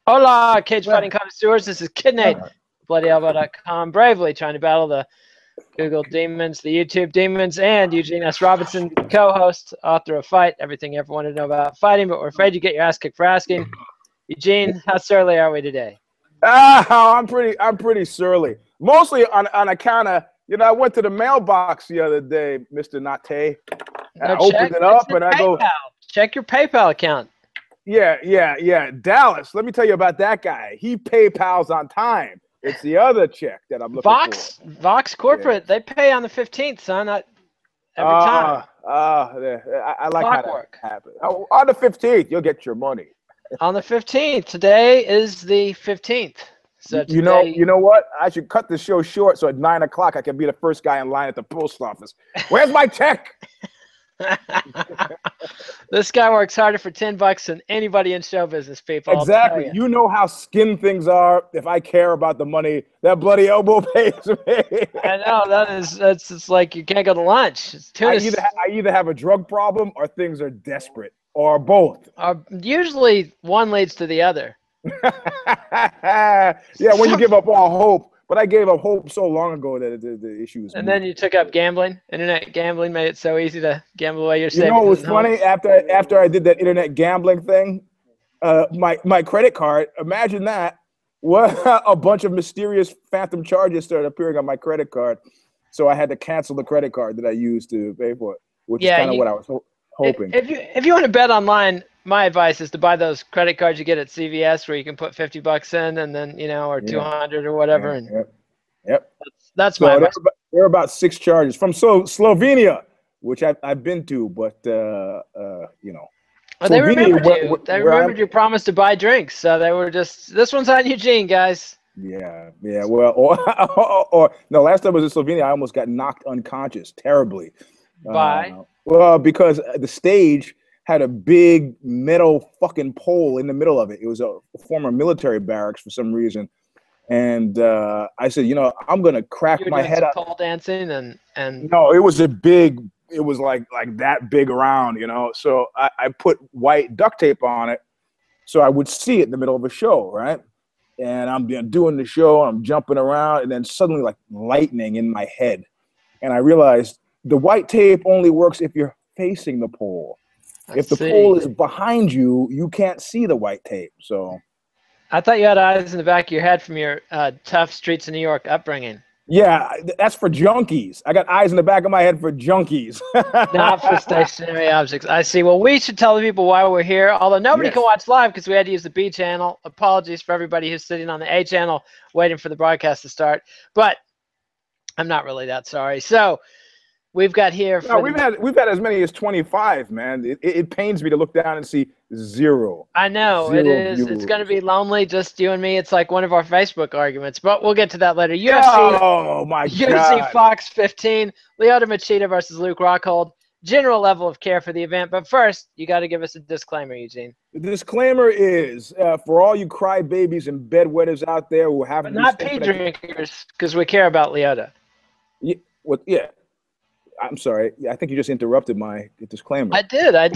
Hola, cage fighting connoisseurs. This is Kid Nate, BloodyElbow.com, bravely trying to battle the Google demons, the YouTube demons, and Eugene S. Robinson, co-host, author of Fight, everything you ever wanted to know about fighting, but we're afraid you get your ass kicked for asking. Eugene, how surly are we today? I'm pretty surly. Mostly on account of, I went to the mailbox the other day, Mr. Nate. I opened it up and I go, check your PayPal account. Yeah. Dallas, let me tell you about that guy. He PayPals on time. It's the other check that I'm looking for. Vox Corporate, they pay on the 15th, son. Not every time. I like how that happens. On the 15th, you'll get your money. On the 15th. Today is the 15th. So today, you know what? I should cut the show short so at 9 o'clock I can be the first guy in line at the post office. Where's my check? This guy works harder for $10 than anybody in show business, people. Exactly. You know how skin things are. If I care about the money, that bloody elbow pays me. I know that's it's like you can't go to lunch. It's I either have a drug problem or things are desperate or both. Usually one leads to the other. Yeah, when you give up all hope. But I gave up hope so long ago that the issue is. And then you took up gambling. Internet gambling made it so easy to gamble away your savings. You know what was funny? After I did that internet gambling thing, my credit card, imagine that, a bunch of mysterious phantom charges started appearing on my credit card. So I had to cancel the credit card that I used to pay for it, which is kind of what I was hoping. If you want to bet online, my advice is to buy those credit cards you get at CVS where you can put $50 in and then, or 200 or whatever. Yep. That's my advice. There are about 6 charges from Slovenia, which I've been to, but they remembered your promise to buy drinks, so they were just, this one's on Eugene, guys. Yeah. Well, or no, last time I was in Slovenia, I almost got knocked unconscious terribly. By? Well, because the stage had a big metal fucking pole in the middle of it. It was a former military barracks for some reason. And I said, I'm going to crack my head up. Pole dancing and no, it was it was like that big around, So I put white duct tape on it so I would see it in the middle of a show, right? And I'm doing the show, I'm jumping around, and then suddenly like lightning in my head. And I realized the white tape only works if you're facing the pole. If the pole is behind you, you can't see the white tape. So, I thought you had eyes in the back of your head from your tough streets of New York upbringing. Yeah, that's for junkies. I got eyes in the back of my head for junkies. Not for stationary objects. I see. Well, we should tell the people why we're here, although nobody can watch live because we had to use the B channel. Apologies for everybody who's sitting on the A channel waiting for the broadcast to start. But I'm not really that sorry. So, we've got here. We've had as many as 25, man. It pains me to look down and see 0. I know it is. Viewers. It's going to be lonely, just you and me. It's like one of our Facebook arguments, but we'll get to that later. UFC Fox 15, Lyoto Machida versus Luke Rockhold. General level of care for the event, but first you got to give us a disclaimer, Eugene. The disclaimer is for all you crybabies and bedwetters out there who have, but not pee drinkers, because we care about Lyoto. Yeah. I'm sorry. I think you just interrupted my disclaimer. I did. I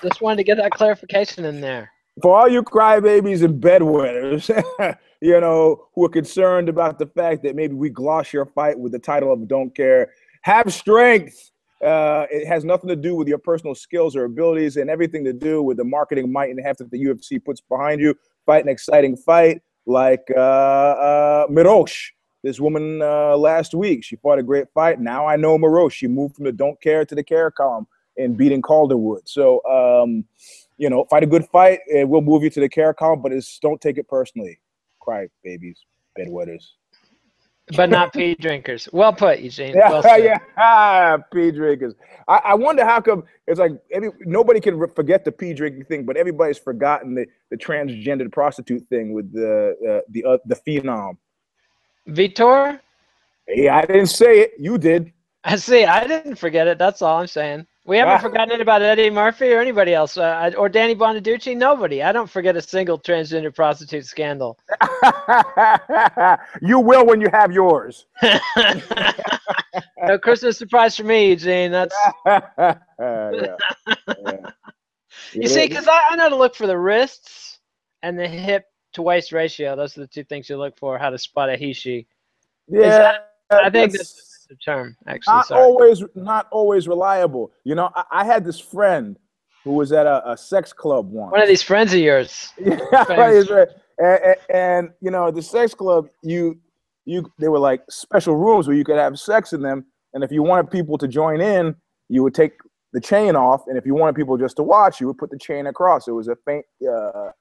just wanted to get that clarification in there. For all you crybabies and bedwetters, who are concerned about the fact that maybe we gloss your fight with the title of Don't Care, have strength. It has nothing to do with your personal skills or abilities and everything to do with the marketing might and heft that the UFC puts behind you. Fight an exciting fight like Mirosh. This woman last week, she fought a great fight. Now I know Mirosh. She moved from the Don't Care to the Care column in beating Calderwood. So, fight a good fight, and we'll move you to the Care column, but don't take it personally. Cry babies, bedwetters. But not pee drinkers. Well put, Eugene. Pee drinkers. I wonder how come it's like nobody can forget the pee drinking thing, but everybody's forgotten the transgendered prostitute thing with the phenom. Vitor? Hey, I didn't say it. You did. I see. I didn't forget it. That's all I'm saying. We haven't forgotten it about Eddie Murphy or anybody else, or Danny Bonaducci. Nobody. I don't forget a single transgender prostitute scandal. You will when you have yours. No Christmas surprise for me, Eugene. That's. You see, because I know to look for the wrists. and the hip to waist ratio. Those are the two things you look for. How to spot a he she. Yeah, I think that's the term. Actually, not always reliable. You know, I had this friend who was at a sex club once. One of these friends of yours. Yeah, right. And you know, the sex club, they were like special rooms where you could have sex in them. And if you wanted people to join in, you would take the chain off, and if you wanted people just to watch, you would put the chain across. It was a faint. So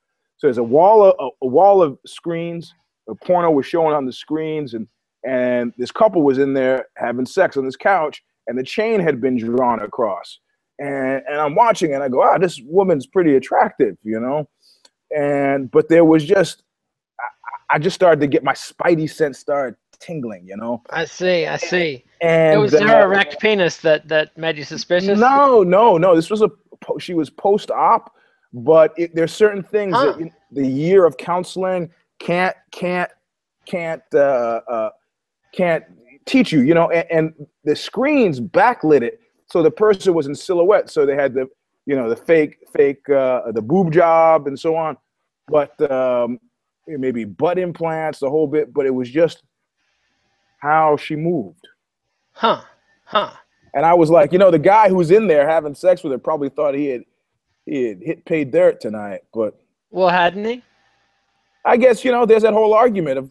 there's a wall of screens. The porno was showing on the screens, and this couple was in there having sex on this couch, and the chain had been drawn across. And I'm watching, and I go, this woman's pretty attractive, you know. But there was just, I just started to get my spidey sense started tingling, you know. I see. And it was her erect penis that made you suspicious? No. She was post-op, but there's certain things that the year of counseling can't teach you, you know. And the screens backlit it, so the person was in silhouette. So they had the fake the boob job and so on, but maybe butt implants, the whole bit. But it was just how she moved. Huh. And I was like, you know, the guy who's in there having sex with her probably thought he had hit pay dirt tonight, but hadn't he? I guess, you know, there's that whole argument of,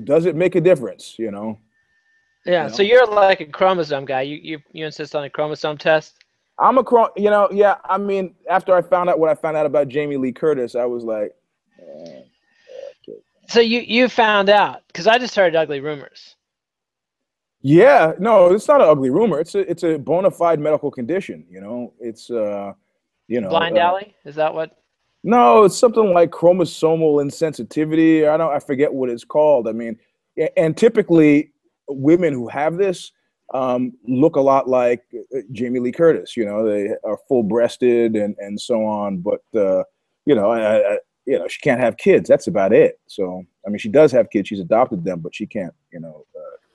does it make a difference, you know? Yeah. You know? So you're like a chromosome guy. You insist on a chromosome test? I'm yeah. I mean, after I found out what I found out about Jamie Lee Curtis, I was like, okay. So you found out, because I just heard ugly rumors. Yeah, no, it's not an ugly rumor. It's a bona fide medical condition. You know, it's you know, blind alley. Is that what? No, it's something like chromosomal insensitivity. I forget what it's called. I mean, and typically women who have this look a lot like Jamie Lee Curtis. You know, they are full-breasted and so on. But you know, she can't have kids. That's about it. So, I mean, she does have kids. She's adopted them, but she can't, you know,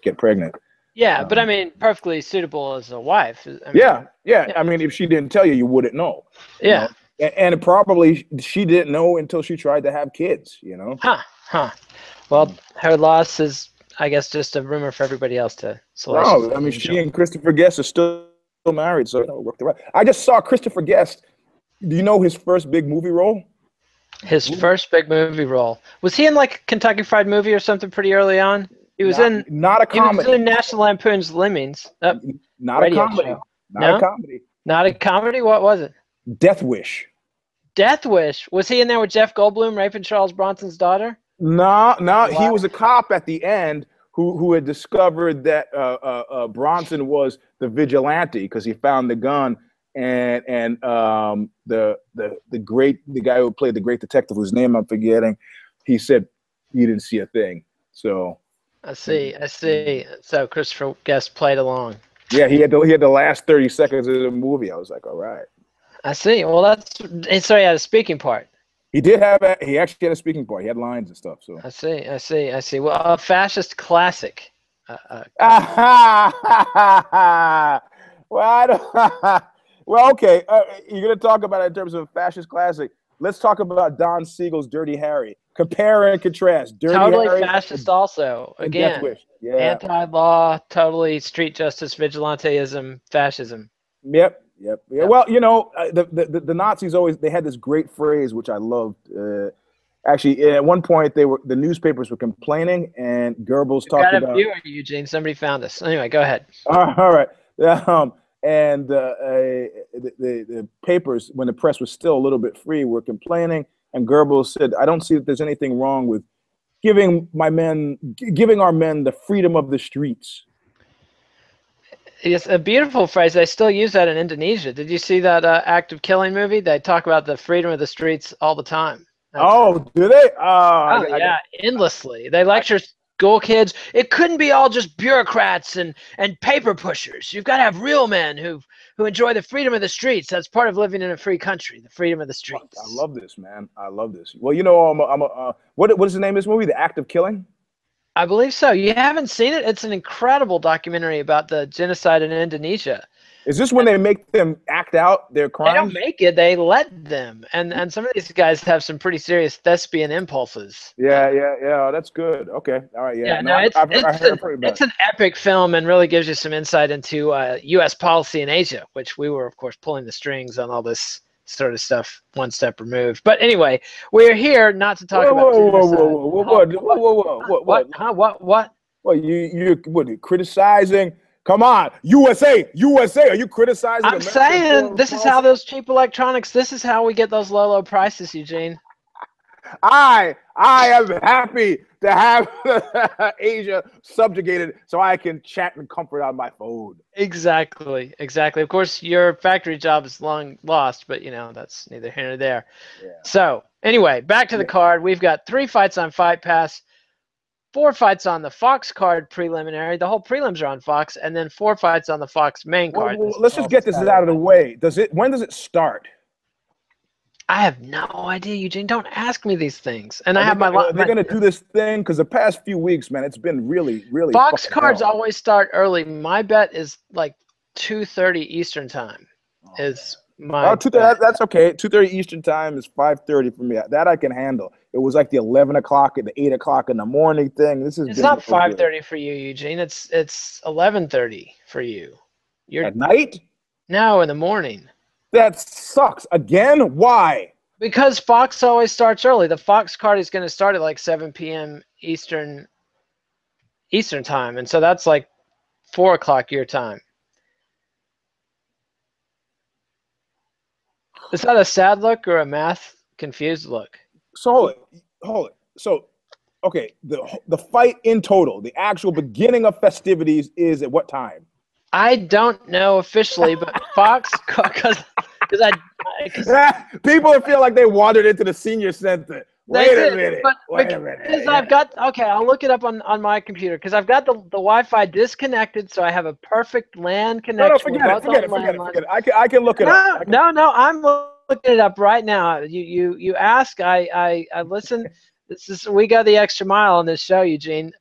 get pregnant. Yeah, but I mean, perfectly suitable as a wife. I mean, yeah. I mean, if she didn't tell you, you wouldn't know. Yeah. You know? And probably she didn't know until she tried to have kids, you know? Well, her loss is, I guess, just a rumor for everybody else to No, I mean, she and Christopher Guest are still married, so, you know, worked around. I just saw Christopher Guest. Do you know his first big movie role? His first big movie role. Was he in like Kentucky Fried Movie or something pretty early on? He was not a comedy. He was in National Lampoon's Lemmings. Not a comedy. Show. Not a comedy. Not a comedy? What was it? Death Wish. Death Wish. Was he in there with Jeff Goldblum raping Charles Bronson's daughter? No. He was a cop at the end who had discovered that Bronson was the vigilante because he found the gun, and the guy who played the great detective, whose name I'm forgetting, he said he didn't see a thing. So I see. So Christopher Guest played along. Yeah, he had the last 30 seconds of the movie. I was like, all right. I see. Well, so he had a speaking part. He actually had a speaking part. He had lines and stuff. So I see. Well, a fascist classic. Well, okay. You're gonna talk about it in terms of a fascist classic. Let's talk about Don Siegel's Dirty Harry. Compare and contrast. Dirty totally Harry fascist also. Again, yeah. Anti-law, totally street justice, vigilanteism, fascism. Yep. Yeah. Well, you know, the Nazis they had this great phrase which I loved. Actually, at one point the newspapers were complaining, and Goebbels talked about. Got a viewer, Eugene. Somebody found us. Anyway, go ahead. All right. And the papers, when the press was still a little bit free, were complaining. And Goebbels said, "I don't see that there's anything wrong with giving our men the freedom of the streets." It's a beautiful phrase. They still use that in Indonesia. Did you see that Act of Killing movie? They talk about the freedom of the streets all the time. Do they? Endlessly. They lecture school kids. It couldn't be all just bureaucrats and paper pushers. You've got to have real men who enjoy the freedom of the streets. That's part of living in a free country, the freedom of the streets. I love this, man. I love this. Well, you know, what is the name of this movie? The Act of Killing? I believe so. You haven't seen it? It's an incredible documentary about the genocide in Indonesia. Is this when they make them act out their crimes? They don't make it; they let them. And some of these guys have some pretty serious thespian impulses. Yeah. That's good. Okay, all right. Yeah, No, it's an epic film and really gives you some insight into U.S. policy in Asia, which we were, of course, pulling the strings on all this sort of stuff one step removed. But anyway, we're here not to talk about what? Well, you criticizing? Come on, USA, are you criticizing? I'm saying this is how those cheap electronics. This is how we get those low prices, Eugene. I am happy to have Asia subjugated so I can chat in comfort on my phone. Exactly. Of course, your factory job is long lost, but that's neither here nor there. Yeah. So anyway, back to the card. We've got 3 fights on Fight Pass, 4 fights on the Fox card preliminary. The whole prelims are on Fox, and then 4 fights on the Fox main card. Well, let's just get this out of the way. When does it start? I have no idea, Eugene. Don't ask me these things. And they're going to do this thing because the past few weeks, man, it's been really. Fox cards always start early. My bet is like 2:30 Eastern time. Is my bet. That's okay. 2:30 Eastern time is 5:30 for me. That I can handle. It was like the 11 o'clock and the 8 o'clock in the morning thing. It's not 5:30 for you, Eugene. It's 11:30 for you. You're at night? No, in the morning. That sucks. Again? Why? Because Fox always starts early. The Fox card is going to start at like 7 p.m. Eastern time, and so that's like 4 o'clock your time. Is that a sad look or a math confused look? So hold it. So, okay, the fight in total, the actual beginning of festivities is at what time? I don't know officially, but Fox, because people feel like they wandered into the senior center. Wait a minute. I'll look it up on my computer because I've got the Wi-Fi disconnected, so I have a perfect LAN connection. No, forget it. I can look it up. No, I'm looking it up right now. You ask, I listen. We go the extra mile on this show, Eugene.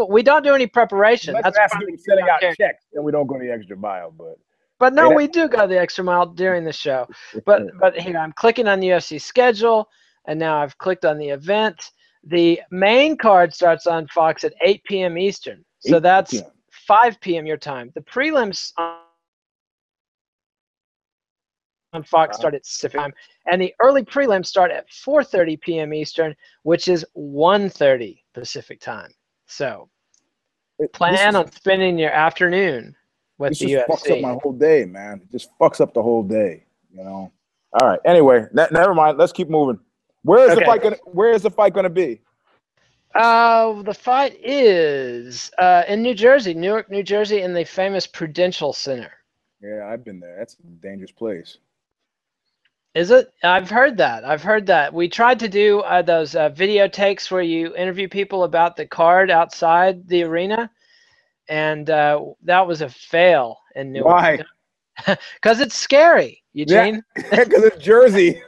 We don't do any preparation. That's sending out checks, and we don't go the extra mile, But no, we do go the extra mile during the show. But here, I'm clicking on the UFC schedule, and now I've clicked on the event. The main card starts on Fox at 8 p.m. Eastern, so that's 5 p.m. your time. The prelims on Fox start at Pacific time, and the early prelims start at 4:30 p.m. Eastern, which is 1:30 Pacific time. So plan on spending your afternoon with the UFC. This just fucks up my whole day, man. It just fucks up the whole day, All right. Anyway, never mind. Let's keep moving. Where is the fight gonna be? The fight is in New Jersey, Newark, New Jersey, in the famous Prudential Center. Yeah, I've been there. That's a dangerous place. Is it? I've heard that. We tried to do those video takes where you interview people about the card outside the arena, and that was a fail in Newark. Why? Because it's scary, Eugene. Because it's Jersey.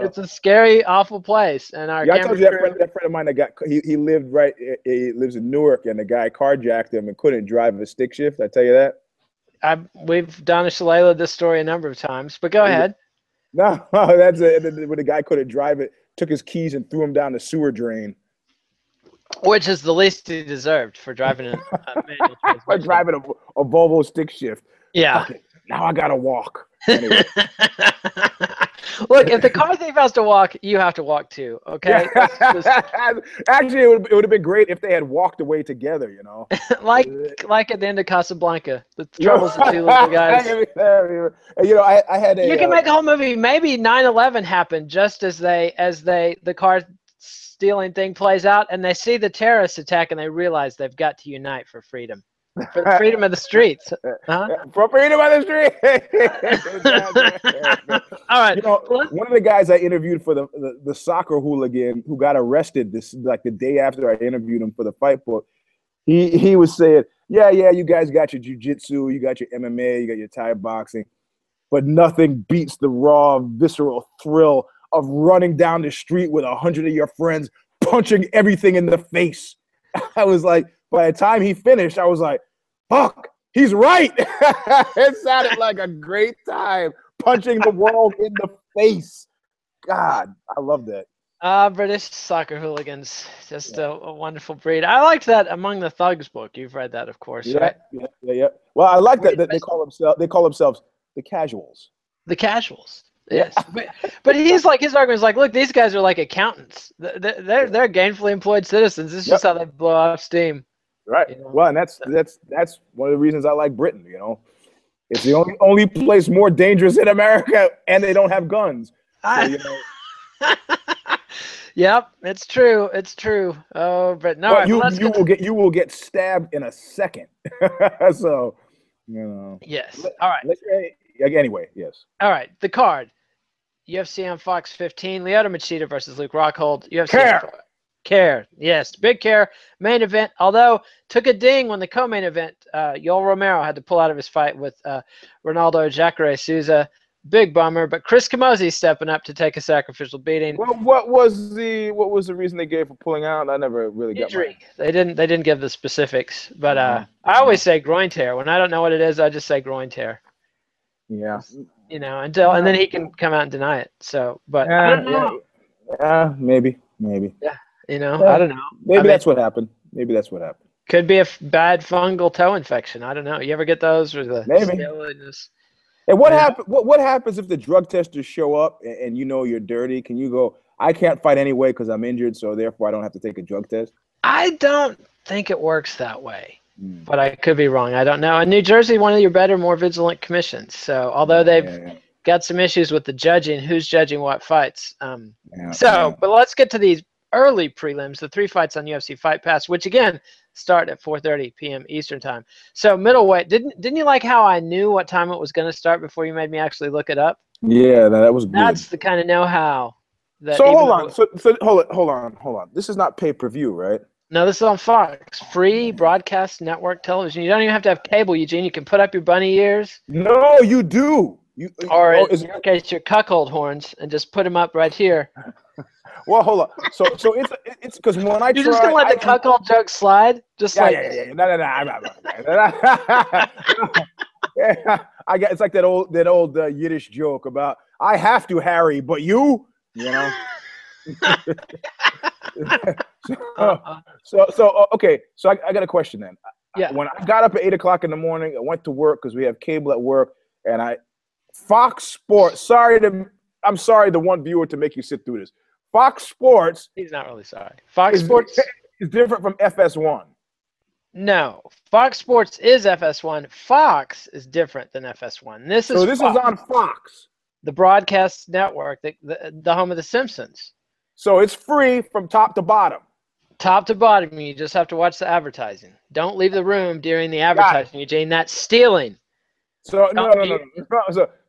It's a scary, awful place. And I told you that friend of mine that he lives in Newark, and the guy carjacked him and couldn't drive a stick shift. I tell you that. We've done a Shalala this story a number of times, but go ahead. No, that's when the guy couldn't drive it, took his keys and threw him down the sewer drain. Which is the least he deserved for driving a manual transmission. Driving a Volvo stick shift. Yeah. Okay, now I gotta walk. Anyway. Look, if the car thief has to walk, you have to walk too. Okay. Actually, it would have been great if they had walked away together. like at the end of Casablanca, the troubles of two little guys. I had a. You can make a whole movie. Maybe 9/11 happened just as the car stealing thing plays out, and they see the terrorist attack, and they realize they've got to unite for freedom. For the freedom of the streets. For freedom of the streets. All right. One of the guys I interviewed for the soccer hooligan who got arrested the day after I interviewed him for the fight book, he was saying, yeah, you guys got your jiu-jitsu, you got your MMA, you got your Thai boxing, but nothing beats the raw, visceral thrill of running down the street with 100 of your friends, punching everything in the face. I was like, by the time he finished, I was like, fuck, he's right. It sounded like a great time punching the world in the face. God, I love that. British soccer hooligans, just a wonderful breed. I liked that Among the Thugs book. You've read that, of course, right? Yeah. Well, I like that they call themselves the casuals. The casuals. Yes, but he's like, his argument is like, look, these guys are like accountants. They're gainfully employed citizens. It's just how they blow off steam. Right. You know? Well, and that's one of the reasons I like Britain. It's the only place more dangerous in America, and they don't have guns. So, Yep, it's true. It's true. Oh, but no, right, you will get stabbed in a second. So, Yes. All right. Anyway, yes. All right. The card. UFC on Fox 15. Lyoto Machida versus Luke Rockhold. UFC Care. Yes, big Care main event. Although took a ding when the co-main event, Yoel Romero had to pull out of his fight with Ronaldo Jacare Souza. Big bummer, but Chris Camozzi stepping up to take a sacrificial beating. Well, what was the reason they gave for pulling out? I never really got injury. They didn't give the specifics, but I always say groin tear. When I don't know what it is, I just say groin tear. Yeah. And then he can come out and deny it. So, but I don't know. Yeah, maybe. Yeah, I don't know. Maybe that's what happened. Could be a bad fungal toe infection. I don't know. You ever get those or the steroids? And what happens if the drug testers show up and you're dirty? Can you go, I can't fight anyway because I'm injured, so therefore I don't have to take a drug test? I don't think it works that way, but I could be wrong. I don't know. In New Jersey, one of your better, more vigilant commissions. So although they've got some issues with the judging, who's judging what fights. But let's get to these early prelims, the 3 fights on UFC Fight Pass, which again start at 4:30 p.m. Eastern time. So middleweight, didn't you like how I knew what time it was going to start before you made me actually look it up? Yeah, that was good. That's the kind of know-how. So hold on. So hold on. This is not pay-per-view, right? No, this is on Fox, free broadcast network television. You don't even have to have cable, Eugene. You can put up your bunny ears. No, you do. In your case, your cuckold horns, and just put them up right here. Well, hold on. So it's because when You're just gonna let the cuckold joke slide, just No. It's like that old Yiddish joke about I have to, Harry, but you. Okay. So I got a question then. Yeah. When I got up at 8 o'clock in the morning, I went to work because we have cable at work, and Fox Sports. I'm sorry, the one viewer to make you sit through this. Fox Sports. He's not really sorry. Fox Sports is different from FS1. No, Fox Sports is FS1. Fox is different than FS1. This is on Fox, the broadcast network, the home of The Simpsons. So it's free from top to bottom. Top to bottom. You just have to watch the advertising. Don't leave the room during the advertising, Eugene. That's stealing. So no.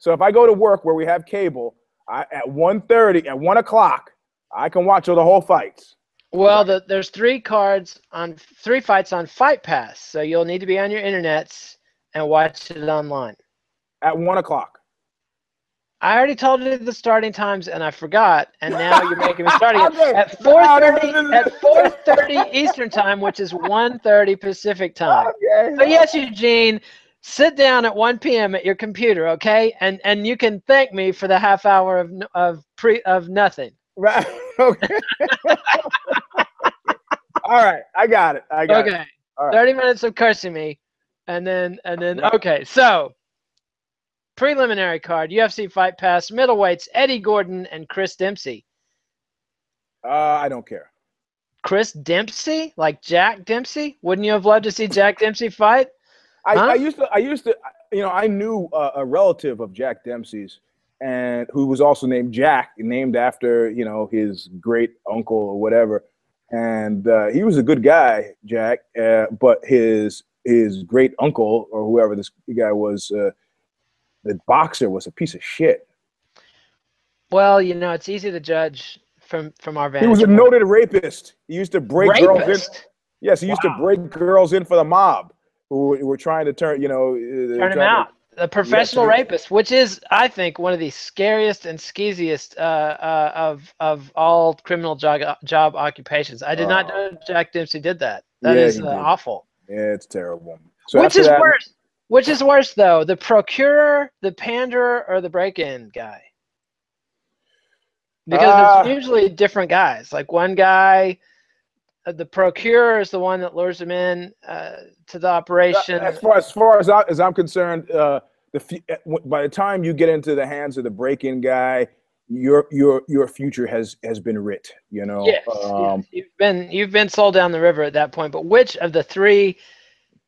So if I go to work where we have cable, at 1:30, at 1 o'clock, I can watch the whole fights. Well, there's 3 fights on Fight Pass, so you'll need to be on your internets and watch it online. At 1 o'clock. I already told you the starting times, and I forgot, and now you're making me start again. At 4:30 Eastern time, which is 1:30 Pacific time. Okay. So yes, Eugene, sit down at 1 p.m. at your computer, okay? And you can thank me for the half hour of nothing. Right. Okay. All right. I got it. Okay. All right. 30 minutes of cursing me, and then okay. So preliminary card, UFC Fight Pass, middleweights, Eddie Gordon and Chris Dempsey. I don't care. Chris Dempsey? Like Jack Dempsey? Wouldn't you have loved to see Jack Dempsey fight? I used to, I knew a relative of Jack Dempsey's, and who was also named Jack, named after, his great uncle or whatever. And he was a good guy, Jack, but his great uncle or whoever this guy was, the boxer, was a piece of shit. Well, it's easy to judge from our vantage. He was a noted rapist. He used to break girls in. Yes, he used to break girls in for the mob who were trying to turn him out. A professional rapist, which is, I think, one of the scariest and skeeziest of all criminal job occupations. I did not know Jack Dempsey did that. That is awful. Yeah, it's terrible. So which is worse? Which is worse, though, the procurer, the panderer, or the break-in guy? Because it's usually different guys. Like one guy, the procurer is the one that lures them in to the operation. As far as I'm concerned, by the time you get into the hands of the break-in guy, your future has been writ. You know, yes, you've been sold down the river at that point. But which of the three?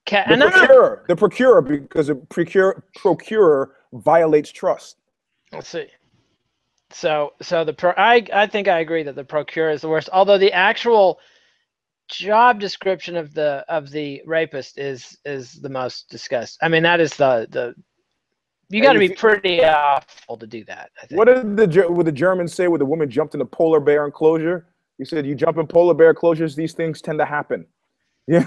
The procurer, because the procurer violates trust. Let's see. So I think I agree that the procurer is the worst. Although the actual job description of the rapist is the most discussed. I mean, that is the you got to be pretty awful to do that, I think. What did the Germans say when the woman jumped in a polar bear enclosure? He said, "You jump in polar bear enclosures, these things tend to happen." Yeah,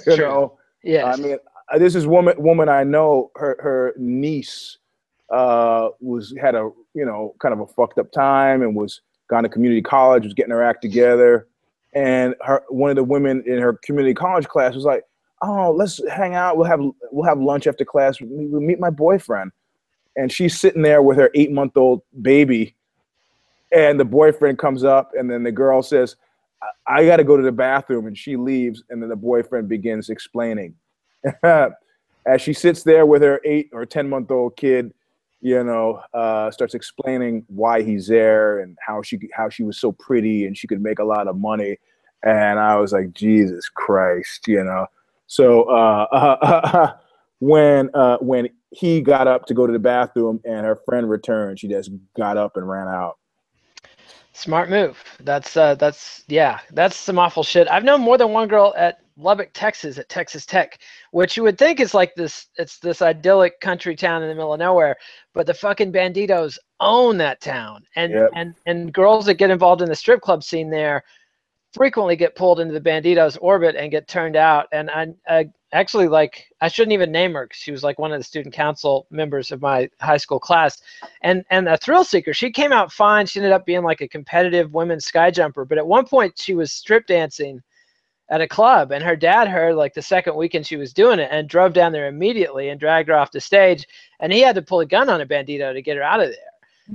you know. Yes. I mean, this is woman I know. Her niece had a kind of a fucked up time and was gone to community college, was getting her act together, and one of the women in her community college class was like, "Oh, let's hang out. We'll have lunch after class. We'll meet my boyfriend." And she's sitting there with her 8-month-old baby, and the boyfriend comes up, and then the girl says, "I got to go to the bathroom," and she leaves, and then the boyfriend begins explaining. As she sits there with her 8 or 10-month-old kid, starts explaining why he's there and how she was so pretty and she could make a lot of money. And I was like, Jesus Christ, So when he got up to go to the bathroom and her friend returned, she just got up and ran out. Smart move. That's some awful shit. I've known more than one girl at Lubbock, Texas, at Texas Tech, which you would think is like this. It's this idyllic country town in the middle of nowhere, but the fucking banditos own that town, and girls that get involved in the strip club scene there frequently get pulled into the banditos orbit and get turned out. And I actually, like, I shouldn't even name her because she was like one of the student council members of my high school class, and a thrill seeker. She came out fine. She ended up being like a competitive women's sky jumper, but at one point she was strip dancing at a club, and her dad heard like the second weekend she was doing it and drove down there immediately and dragged her off the stage, and he had to pull a gun on a bandito to get her out of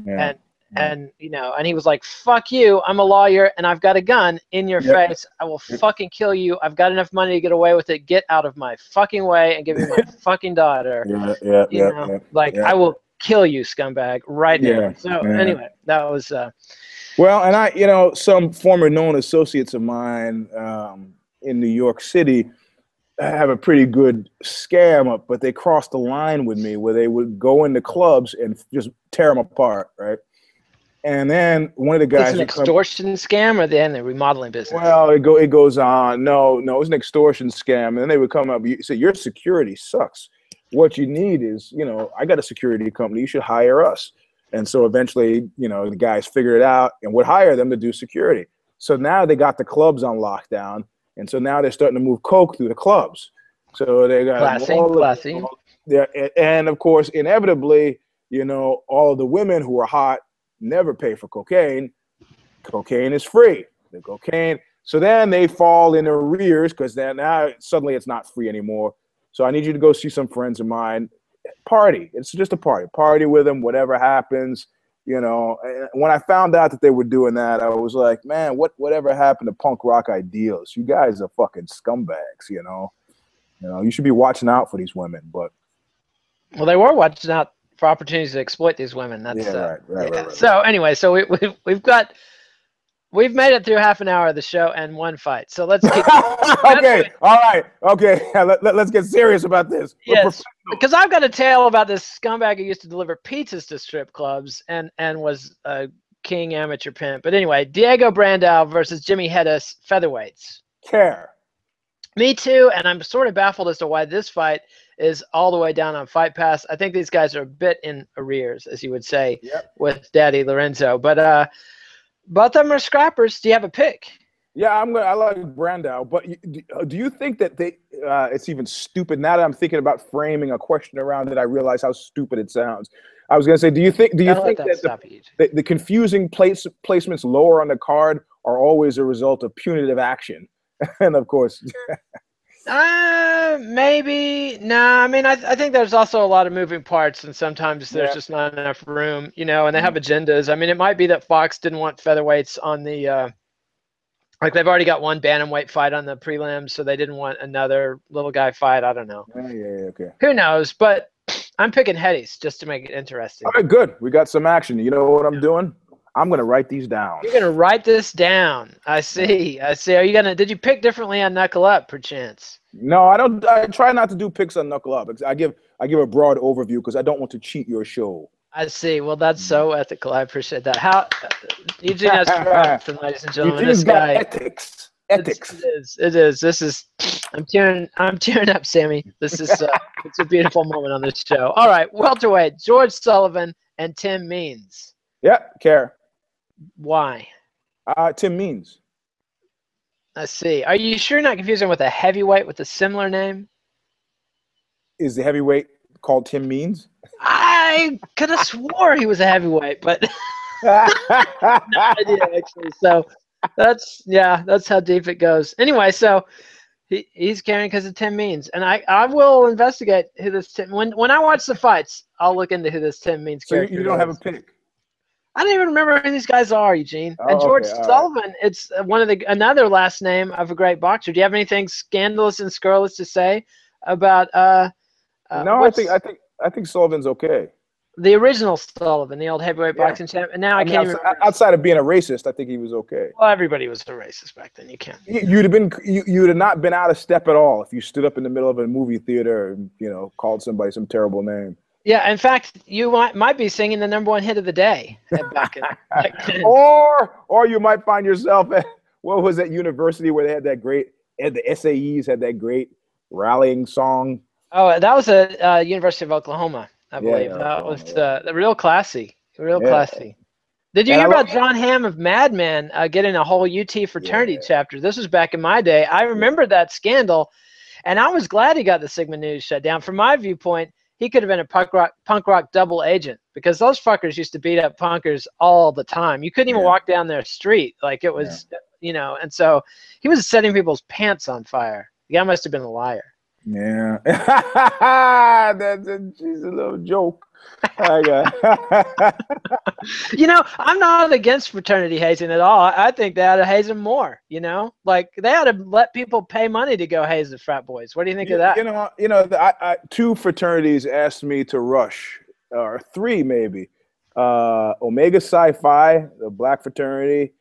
there. And he was like, "Fuck you, I'm a lawyer and I've got a gun in your face. I will fucking kill you. I've got enough money to get away with it. Get out of my fucking way and give me my fucking daughter." I will kill you, scumbag, right now. So anyway, that was well, and some former known associates of mine in New York City have a pretty good scam up, but they crossed the line with me where they would go into clubs and just tear them apart, right? And then one of the guys— It's an extortion scam, or they're in the remodeling business? Well, it goes on. No, it was an extortion scam. And then they would come up and say, "Your security sucks. What you need is, I got a security company. You should hire us." And so eventually, the guys figured it out and would hire them to do security. So now they got the clubs on lockdown. And so now they're starting to move coke through the clubs. So they got classy. Yeah, and of course, inevitably, all of the women who are hot never pay for cocaine. Cocaine is free. The cocaine. So then they fall in arrears because then now suddenly it's not free anymore. So I need you to go see some friends of mine. Party. It's just a party. Party with them. Whatever happens. When I found out that they were doing that, I was like, man, whatever happened to punk rock ideals? You guys are fucking scumbags. You should be watching out for these women. But well, they were watching out for opportunities to exploit these women. That's right. So anyway, so we've made it through half an hour of the show and one fight. So let's keep okay. All right. Okay. Let's get serious about this. Yes, because I've got a tale about this scumbag who used to deliver pizzas to strip clubs and was a king amateur pimp. But anyway, Diego Brandao versus Jimmy Hedis, featherweights. Care. Me too, and I'm sort of baffled as to why this fight is all the way down on Fight Pass. I think these guys are a bit in arrears, as you would say, with Daddy Lorenzo. But both of them are scrappers. Do you have a pick? Yeah, I like Brandao, but do you think that it's even stupid now that I'm thinking about framing a question around it? I realize how stupid it sounds. I was going to say, do you think that the confusing placements lower on the card are always a result of punitive action? And of course, Maybe. No, I mean, I think there's also a lot of moving parts, and sometimes there's just not enough room, you know, and they have agendas. I mean, it might be that Fox didn't want featherweights on the, like they've already got one bantamweight fight on the prelims, so they didn't want another little guy fight. I don't know. Okay. Who knows? But I'm picking headies just to make it interesting. All right, good. We got some action. You know what I'm doing? I'm going to write these down. You're going to write this down. I see. Are you going to, did you pick differently on Knuckle Up, perchance? No, I don't. I try not to do picks on Knuckle Up. I give a broad overview because I don't want to cheat your show. I see. Well, that's so ethical. I appreciate that. How Eugene has Robinson, ladies and gentlemen. Eugene's got ethics. Ethics. It is. This is. I'm tearing up, Sammy. This is. It's a beautiful moment on this show. All right, welterweight George Sullivan and Tim Means. Yeah, care. Why? Tim Means. I see. Are you sure you're not confusing with a heavyweight with a similar name? Is the heavyweight called Tim Means? I could have swore he was a heavyweight, but no idea actually. So that's how deep it goes. Anyway, so he's carrying because of Tim Means, and I will investigate who this Tim. When I watch the fights, I'll look into who this Tim Means character is. You don't have a pick. I don't even remember who these guys are, Eugene. And George Sullivan, it's another last name of a great boxer. Do you have anything scandalous and scurrilous to say about? No, I think Sullivan's okay. The original Sullivan, the old heavyweight boxing champ. And now I can't even remember. Outside of being a racist, I think he was okay. Well, everybody was a racist back then. You can't. You'd have not been out of step at all if you stood up in the middle of a movie theater and called somebody some terrible name. Yeah, in fact, you might be singing the #1 hit of the day back then. Or you might find yourself at, what was that university where they had that great, the SAEs had that great rallying song? Oh, that was a University of Oklahoma, I believe. That was real classy, classy. Did you hear about John Hamm of Mad Men getting a whole UT fraternity chapter? This was back in my day. I remember that scandal, and I was glad he got the Sigma News shut down. From my viewpoint, he could have been a punk rock double agent because those fuckers used to beat up punkers all the time. You couldn't even walk down their street. Like it was, and so he was setting people's pants on fire. The guy must have been a liar. Yeah. She's a little joke. I'm not against fraternity hazing at all. I think they ought to haze them more, like they ought to let people pay money to go haze the frat boys. What do you think of that? Two fraternities asked me to rush, or three maybe. Omega Psi Phi, the black fraternity,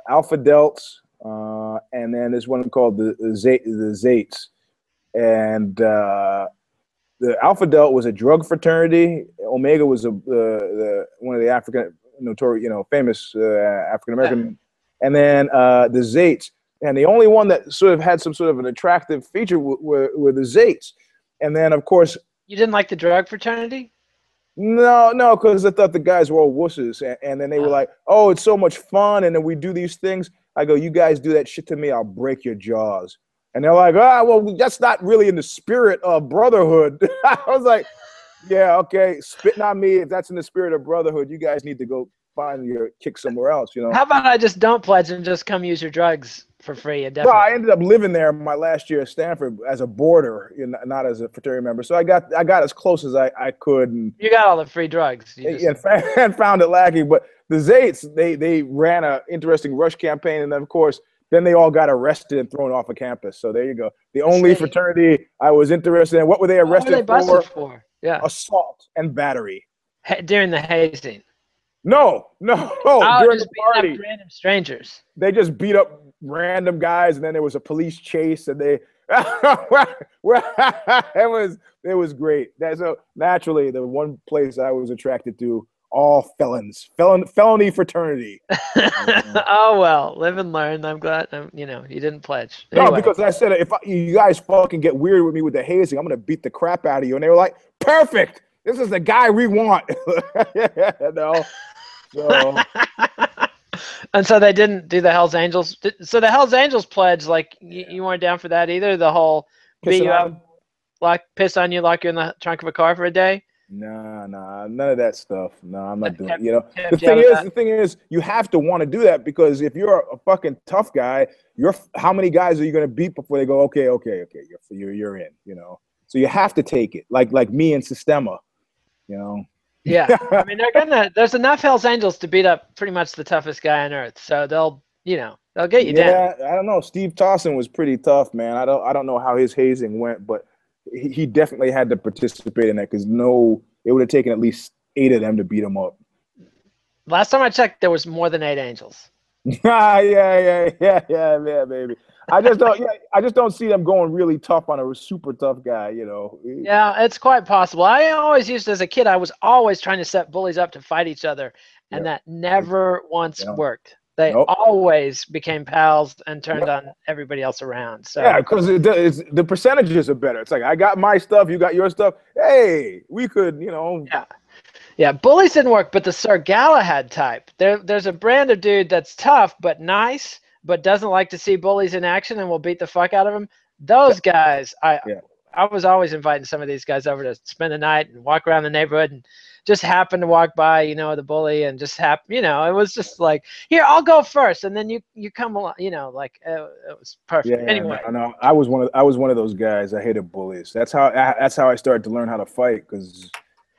Alpha Delts, and then there's one called the Zates. And the Alpha Delta was a drug fraternity. Omega was one of the African famous African American, and then the Zates. And the only one that sort of had some sort of an attractive feature were the Zates. And then of course, you didn't like the drug fraternity? No, because I thought the guys were all wusses. And then they were like, "Oh, it's so much fun," and then we do these things. I go, "You guys do that shit to me, I'll break your jaws." And they're like, well, that's not really in the spirit of brotherhood. I was like, yeah, okay, spitting on me. If that's in the spirit of brotherhood, you guys need to go find your kick somewhere else, How about I just don't pledge and just come use your drugs for free? Well, I ended up living there my last year at Stanford as a boarder, not as a fraternity member. So I got as close as I could. And you got all the free drugs. And found it lacking. But the Zates, they ran an interesting rush campaign. And then, of course, then they all got arrested and thrown off of campus. So there you go. The only fraternity I was interested in. What were they arrested what were they busted for? Yeah. Assault and battery. During the hazing. No. During the party. Up random strangers. They just beat up random guys, and then there was a police chase, and they it was great. So naturally, the one place I was attracted to, all felony fraternity. Oh well, live and learn. I'm glad you didn't pledge. Anyway. No, because I said if you guys fucking get weird with me with the hazing, I'm gonna beat the crap out of you. And they were like, "Perfect. This is the guy we want." So. And so they didn't do the Hells Angels. So the Hells Angels pledge, like you weren't down for that either. The whole beat you up, piss on you, lock you in the trunk of a car for a day. Nah, none of that stuff. No, I'm not doing. Kept The you out thing of is, that. you have to want to do that because if you're a fucking tough guy, how many guys are you going to beat before they go, okay, you're in. So you have to take it, like me and Sistema. Yeah, I mean there's enough Hell's Angels to beat up pretty much the toughest guy on earth, so they'll get you down. Yeah, I don't know. Steve Tossin was pretty tough, man. I don't know how his hazing went, but he definitely had to participate in that because it would have taken at least 8 of them to beat him up. Last time I checked, there was more than 8 Angels. yeah, baby. I just don't see them going really tough on a super tough guy. Yeah, it's quite possible. I always used as a kid. I was always trying to set bullies up to fight each other, and that never once worked. They always became pals and turned on everybody else around. So yeah, because the percentages are better. It's like I got my stuff, you got your stuff. Hey, we could, Yeah, bullies didn't work, but the Sir Galahad type. There's a brand of dude that's tough but nice, but doesn't like to see bullies in action and will beat the fuck out of them. Those guys, I was always inviting some of these guys over to spend the night and walk around the neighborhood and just happen to walk by, the bully and just happen, it was just like, here, I'll go first. And then you come along, it was perfect. Yeah, anyway. No, I was one of those guys. I hated bullies. That's how I started to learn how to fight because,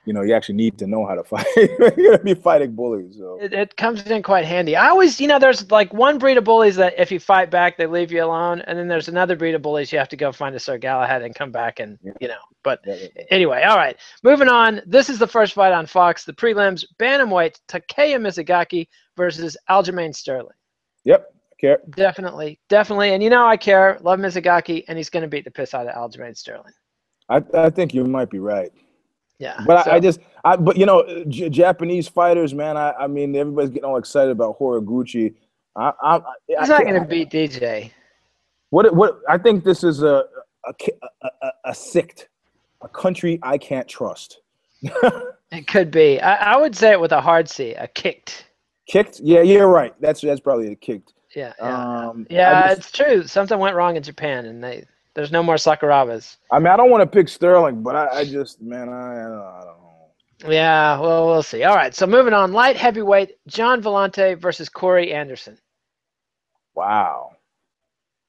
you actually need to know how to fight. You're going to be fighting bullies. So. It comes in quite handy. I always, there's like one breed of bullies that if you fight back, they leave you alone. And then there's another breed of bullies you have to go find a Sir Galahad and come back and, But anyway, all right. Moving on. This is the first fight on Fox, the prelims, bantamweight, Takeya Mizugaki versus Aljamain Sterling. Yep. Care. Definitely. And I care. Love Mizugaki, and he's going to beat the piss out of Aljamain Sterling. I think you might be right. Yeah, but Japanese fighters, man. I mean, everybody's getting all excited about Horiguchi. He's not going to beat DJ. What? I think this is a sect, a country I can't trust. It could be. I would say it with a hard C, a kicked. Kicked? Yeah, you're right. That's probably a kicked. Yeah. It's true. Something went wrong in Japan, and there's no more Sakurabas. I mean, I don't want to pick Sterling, but I don't know. Yeah, well, we'll see. All right, so moving on. Light heavyweight, John Vellante versus Corey Anderson. Wow.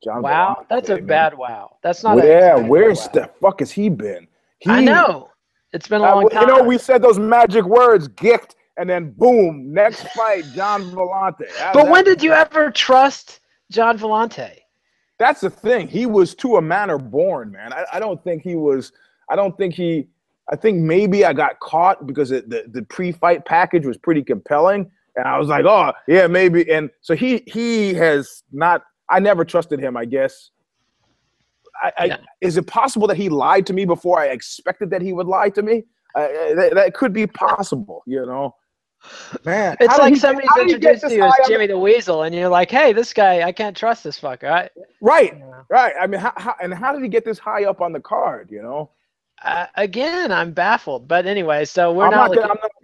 John Vellante, that's a bad wow. That's not where's the fuck has he been? I know. It's been a long time. We said those magic words, gift, and then boom, next fight, John Vellante. But when did you ever trust John Vellante? That's the thing. He was to a manner born, man. I don't think he was. I think maybe I got caught because the pre-fight package was pretty compelling, and I was like, oh yeah, maybe. And so he has not. I never trusted him. I guess. Is it possible that he lied to me before I expected that he would lie to me? That could be possible, Man, it's like somebody's introduced you as Jimmy the Weasel, and you're like, "Hey, this guy, I can't trust this fucker." Right. I mean, how did he get this high up on the card? Again, I'm baffled. But anyway, so I'm not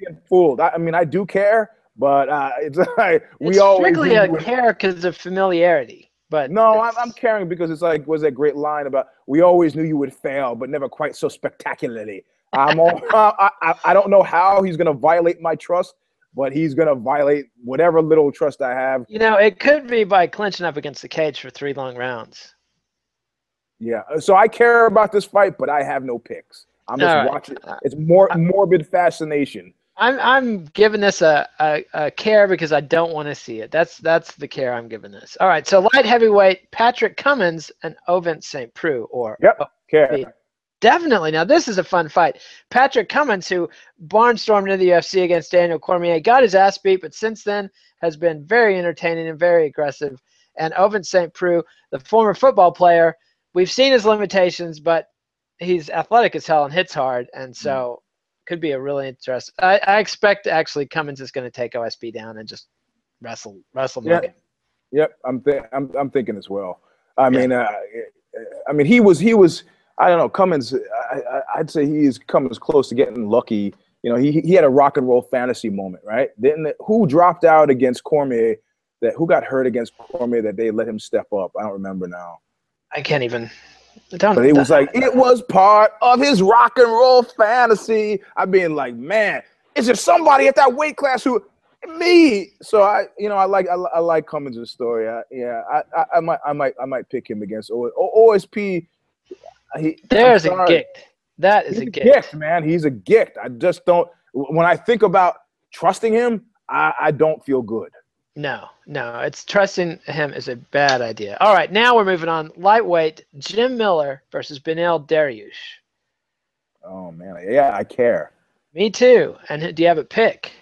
getting fooled. I mean, I do care, but it's like it's strictly a care because of familiarity. But no, I'm caring because it's like was that great line about we always knew you would fail, but never quite so spectacularly. I don't know how he's going to violate my trust, but he's going to violate whatever little trust I have. It could be by clinching up against the cage for 3 long rounds. Yeah. So I care about this fight, but I have no picks. I'm just watching. It's more morbid fascination. I'm giving this a care because I don't want to see it. That's the care I'm giving this. All right. So light heavyweight, Patrick Cummins and Ovin St. Preux. Care. Definitely. Now, this is a fun fight. Patrick Cummins, who barnstormed into the UFC against Daniel Cormier, got his ass beat, but since then has been very entertaining and very aggressive. And Ovin St. Preux, the former football player, we've seen his limitations, but he's athletic as hell and hits hard, and so could be a really interesting. I expect actually Cummins is going to take OSP down and just wrestle him. Yep, I'm thinking as well. I mean, he was. I don't know, Cummins. I'd say he's Cummins close to getting lucky. He had a rock and roll fantasy moment, right? Who dropped out against Cormier? Who got hurt against Cormier that they let him step up? I don't remember now. I can't even. But it was like, it was part of his rock and roll fantasy. I mean, like, man, is there somebody at that weight class who me? So I like Cummins' story. I might pick him against OSP. There's a gift. That is a gift, man. He's a gift. I just don't. When I think about trusting him, I don't feel good. No, it's trusting him is a bad idea. All right, now we're moving on. Lightweight, Jim Miller versus Beneil Dariush. Oh, man. Yeah, I care. Me too. And do you have a pick?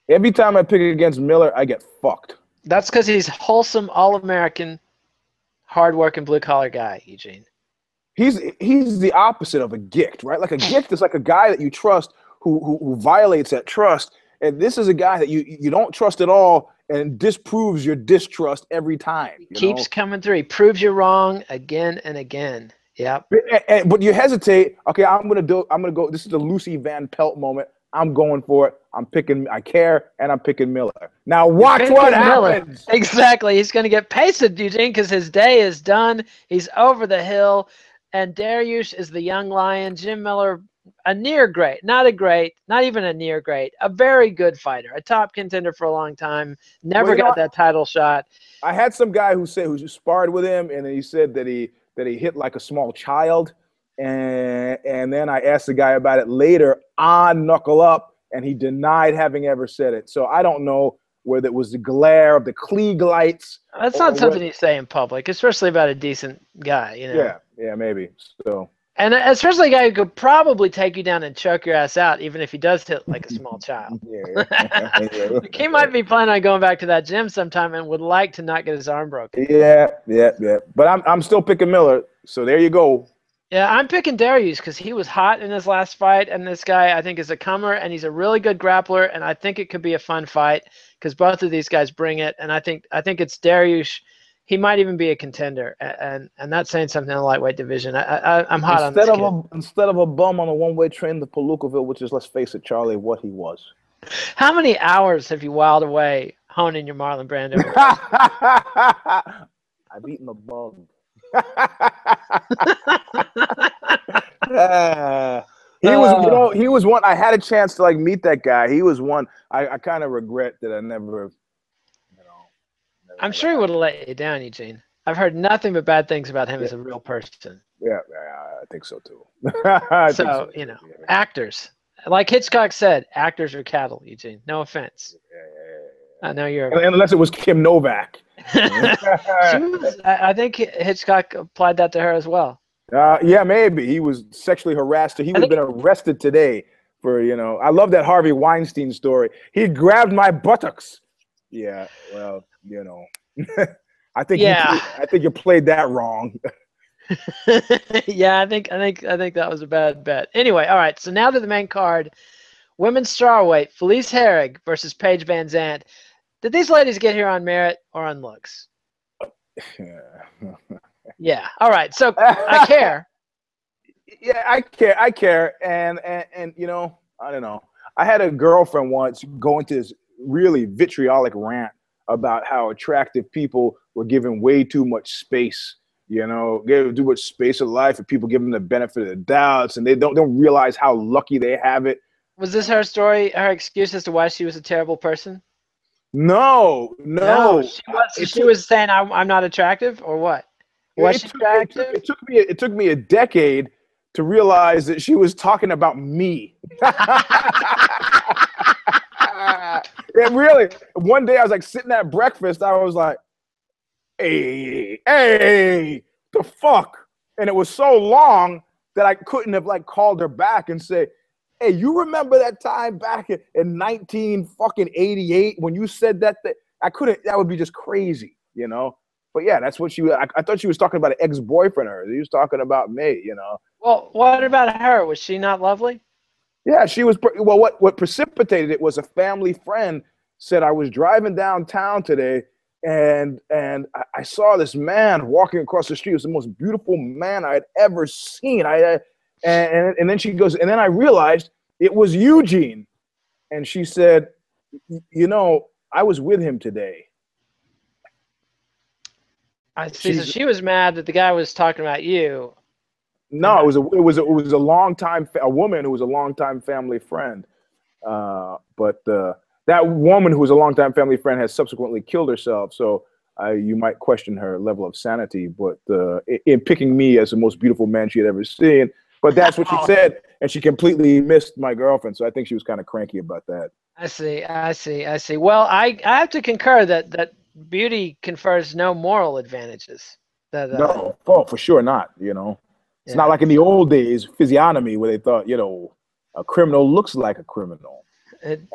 Every time I pick against Miller, I get fucked. That's because he's wholesome, all-American, hard-working, blue-collar guy, Eugene. He's the opposite of a gift, right? Like a gift is like a guy that you trust who violates that trust. And this is a guy that you don't trust at all and disproves your distrust every time. Keeps coming through. He proves you wrong again and again. Yep. But you hesitate. Okay, I'm gonna go. This is the Lucy Van Pelt moment. I'm going for it. I care, and I'm picking Miller. Now watch what happens. Exactly. He's gonna get pasted, Eugene, because his day is done. He's over the hill. And Dariush is the young lion. Jim Miller, a near great, not even a near great, a very good fighter, a top contender for a long time. Never got that title shot. I had some guy who sparred with him, and he said that he hit like a small child. And then I asked the guy about it later on Knuckle Up, and he denied having ever said it. So I don't know whether it was the glare of the Klieg lights. That's not something you say in public, especially about a decent guy, you know. Yeah, maybe. So. And especially a guy who could probably take you down and choke your ass out, even if he does hit like a small child. He might be planning on going back to that gym sometime and would like to not get his arm broken. Yeah. But I'm still picking Miller. So there you go. Yeah, I'm picking Dariush because he was hot in his last fight, and this guy I think is a comer, and he's a really good grappler, and I think it could be a fun fight because both of these guys bring it, and I think it's Dariush. He might even be a contender, and that's saying something in the lightweight division. I'm hot on this kid. Instead of a bum on a one-way train to Palookaville, which is, let's face it, Charlie, what he was. How many hours have you whiled away honing your Marlon Brando? I've eaten a bug. He was one. I had a chance to meet that guy. He was one. I kind of regret that I never. I'm sure he would have let you down, Eugene. I've heard nothing but bad things about him as a real person. Yeah, I think so too. Actors, like Hitchcock said, actors are cattle, Eugene. No offense. I know you're. Unless it was Kim Novak. I think Hitchcock applied that to her as well. Yeah, maybe he was sexually harassed. He would have been arrested today for I love that Harvey Weinstein story. He grabbed my buttocks. Yeah, well, I think you played that wrong. Yeah, I think that was a bad bet. Anyway, all right. So now to the main card, women's strawweight, Felice Herrig versus Paige Van Zandt. Did these ladies get here on merit or on looks? Yeah. All right. So I care. Yeah, I care. And I don't know. I had a girlfriend once go into this really vitriolic rant about how attractive people were given way too much space. Give too much space in life, and people give them the benefit of the doubts, and they don't realize how lucky they have it. Was this her story? Her excuse as to why she was a terrible person? No. She was saying I'm not attractive, or what? Was she attractive? It took me a decade to realize that she was talking about me. And really, one day I was sitting at breakfast. I was like, hey, the fuck? And it was so long that I couldn't have called her back and say, hey, you remember that time back in 1988 when you said that? I couldn't. That would be just crazy, But yeah, that's what I thought she was talking about an ex-boyfriend of hers. He was talking about me, Well, what about her? Was she not lovely? Yeah, she was. Well, what precipitated it was a family friend said I was driving downtown today, and I saw this man walking across the street. It was the most beautiful man I had ever seen. And then she goes, and then I realized it was Eugene, and she said, I was with him today. I see. So she was mad that the guy was talking about you, No, it was a long time, a woman who was a longtime family friend. But that woman who was a longtime family friend has subsequently killed herself. So you might question her level of sanity, but in picking me as the most beautiful man she had ever seen. But that's what she said, and she completely missed my girlfriend. So I think she was kind of cranky about that. I see. Well, I have to concur that beauty confers no moral advantages. No, for sure not. It's not like in the old days, physiognomy, where they thought, a criminal looks like a criminal.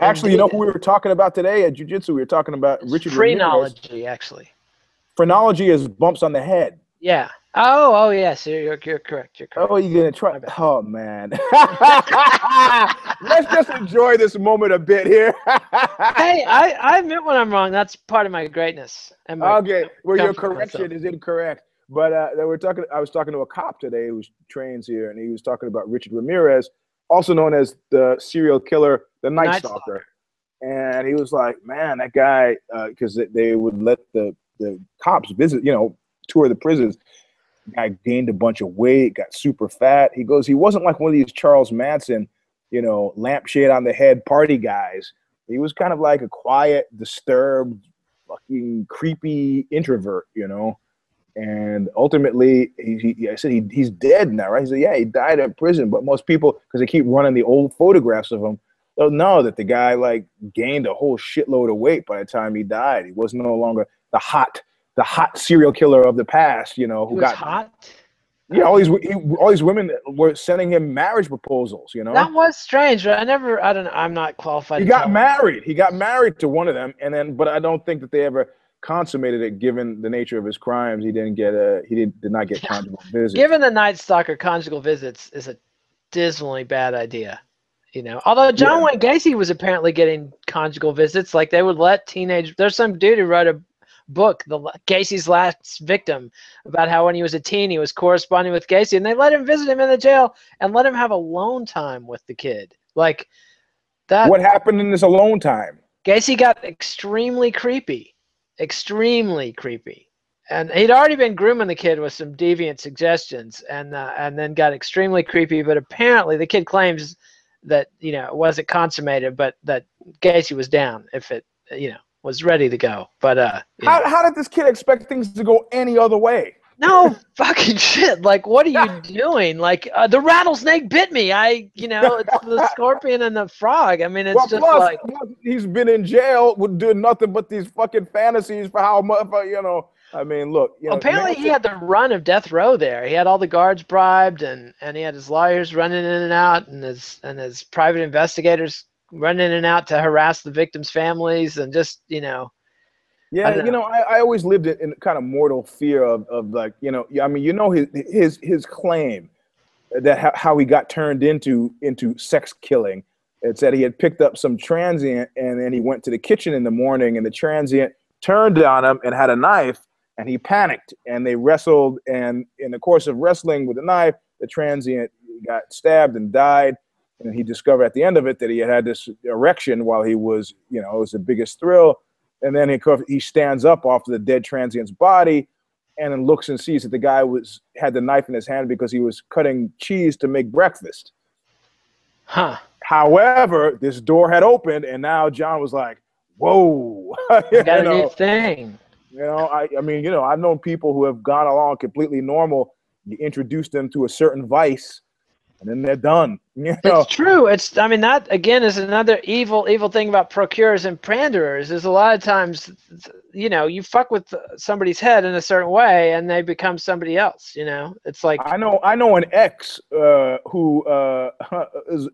Actually, indeed. who we were talking about today at Jiu-Jitsu? We were talking about Richard Ramirez. Phrenology, actually. Phrenology is bumps on the head. Yeah. Oh yes, you're correct. You're correct. Oh, you're gonna try? Oh man. Let's just enjoy this moment a bit here. Hey, I admit when I'm wrong. That's part of my greatness. Okay, well, your correction is incorrect. But I was talking to a cop today who trains here, and he was talking about Richard Ramirez, also known as the serial killer, the Night Stalker. And he was like, man, that guy, because they would let the cops visit, tour the prisons. The guy gained a bunch of weight, got super fat. He goes, he wasn't like one of these Charles Manson, lampshade on the head party guys. He was kind of like a quiet, disturbed, fucking creepy introvert, And ultimately, I said he's dead now, right? He said, yeah, he died in prison. But most people, because they keep running the old photographs of him, don't know that the guy gained a whole shitload of weight by the time he died. He was no longer the hot serial killer of the past, who got hot. Yeah, all these women were sending him marriage proposals. That was strange. I'm not qualified. He got married. He got married to one of them, but I don't think that they ever consummated it. Given the nature of his crimes, he did not get conjugal visits. Given the Night Stalker, conjugal visits is a dismally bad idea. Although John Wayne Gacy was apparently getting conjugal visits, like they would let there's some dude who wrote a book, Gacy's Last Victim, about how when he was a teen he was corresponding with Gacy, and they let him visit him in the jail and let him have alone time with the kid. Like that. What happened in this alone time? Gacy got extremely creepy, and he'd already been grooming the kid with some deviant suggestions, and then got extremely creepy. But apparently, the kid claims that it wasn't consummated, but that Gacy was down if it was ready to go. But how did this kid expect things to go any other way? No fucking shit. Like, what are you doing? Like, the rattlesnake bit me. It's the scorpion and the frog. I mean, it's plus, he's been in jail with doing nothing but these fucking fantasies for how much, I mean, look. Apparently, he had the run of death row there. He had all the guards bribed, and he had his lawyers running in and out, and his private investigators running in and out to harass the victims' families, and just Yeah, I always lived in kind of mortal fear of his claim that how he got turned into sex killing. It said he had picked up some transient, and then he went to the kitchen in the morning, and the transient turned on him and had a knife, and he panicked, and they wrestled, and in the course of wrestling with the knife, the transient got stabbed and died. And he discovered at the end of it that he had this erection while he was, it was the biggest thrill. And then he stands up off the dead transient's body, and then looks and sees that the guy had the knife in his hand because he was cutting cheese to make breakfast. Huh. However, this door had opened, and now John was like, "Whoa, got a new thing." I've known people who have gone along completely normal. You introduce them to a certain vice, and then they're done. It's true. That again is another evil thing about procurers and panderers. Is a lot of times, you fuck with somebody's head in a certain way, and they become somebody else. It's like I know an ex who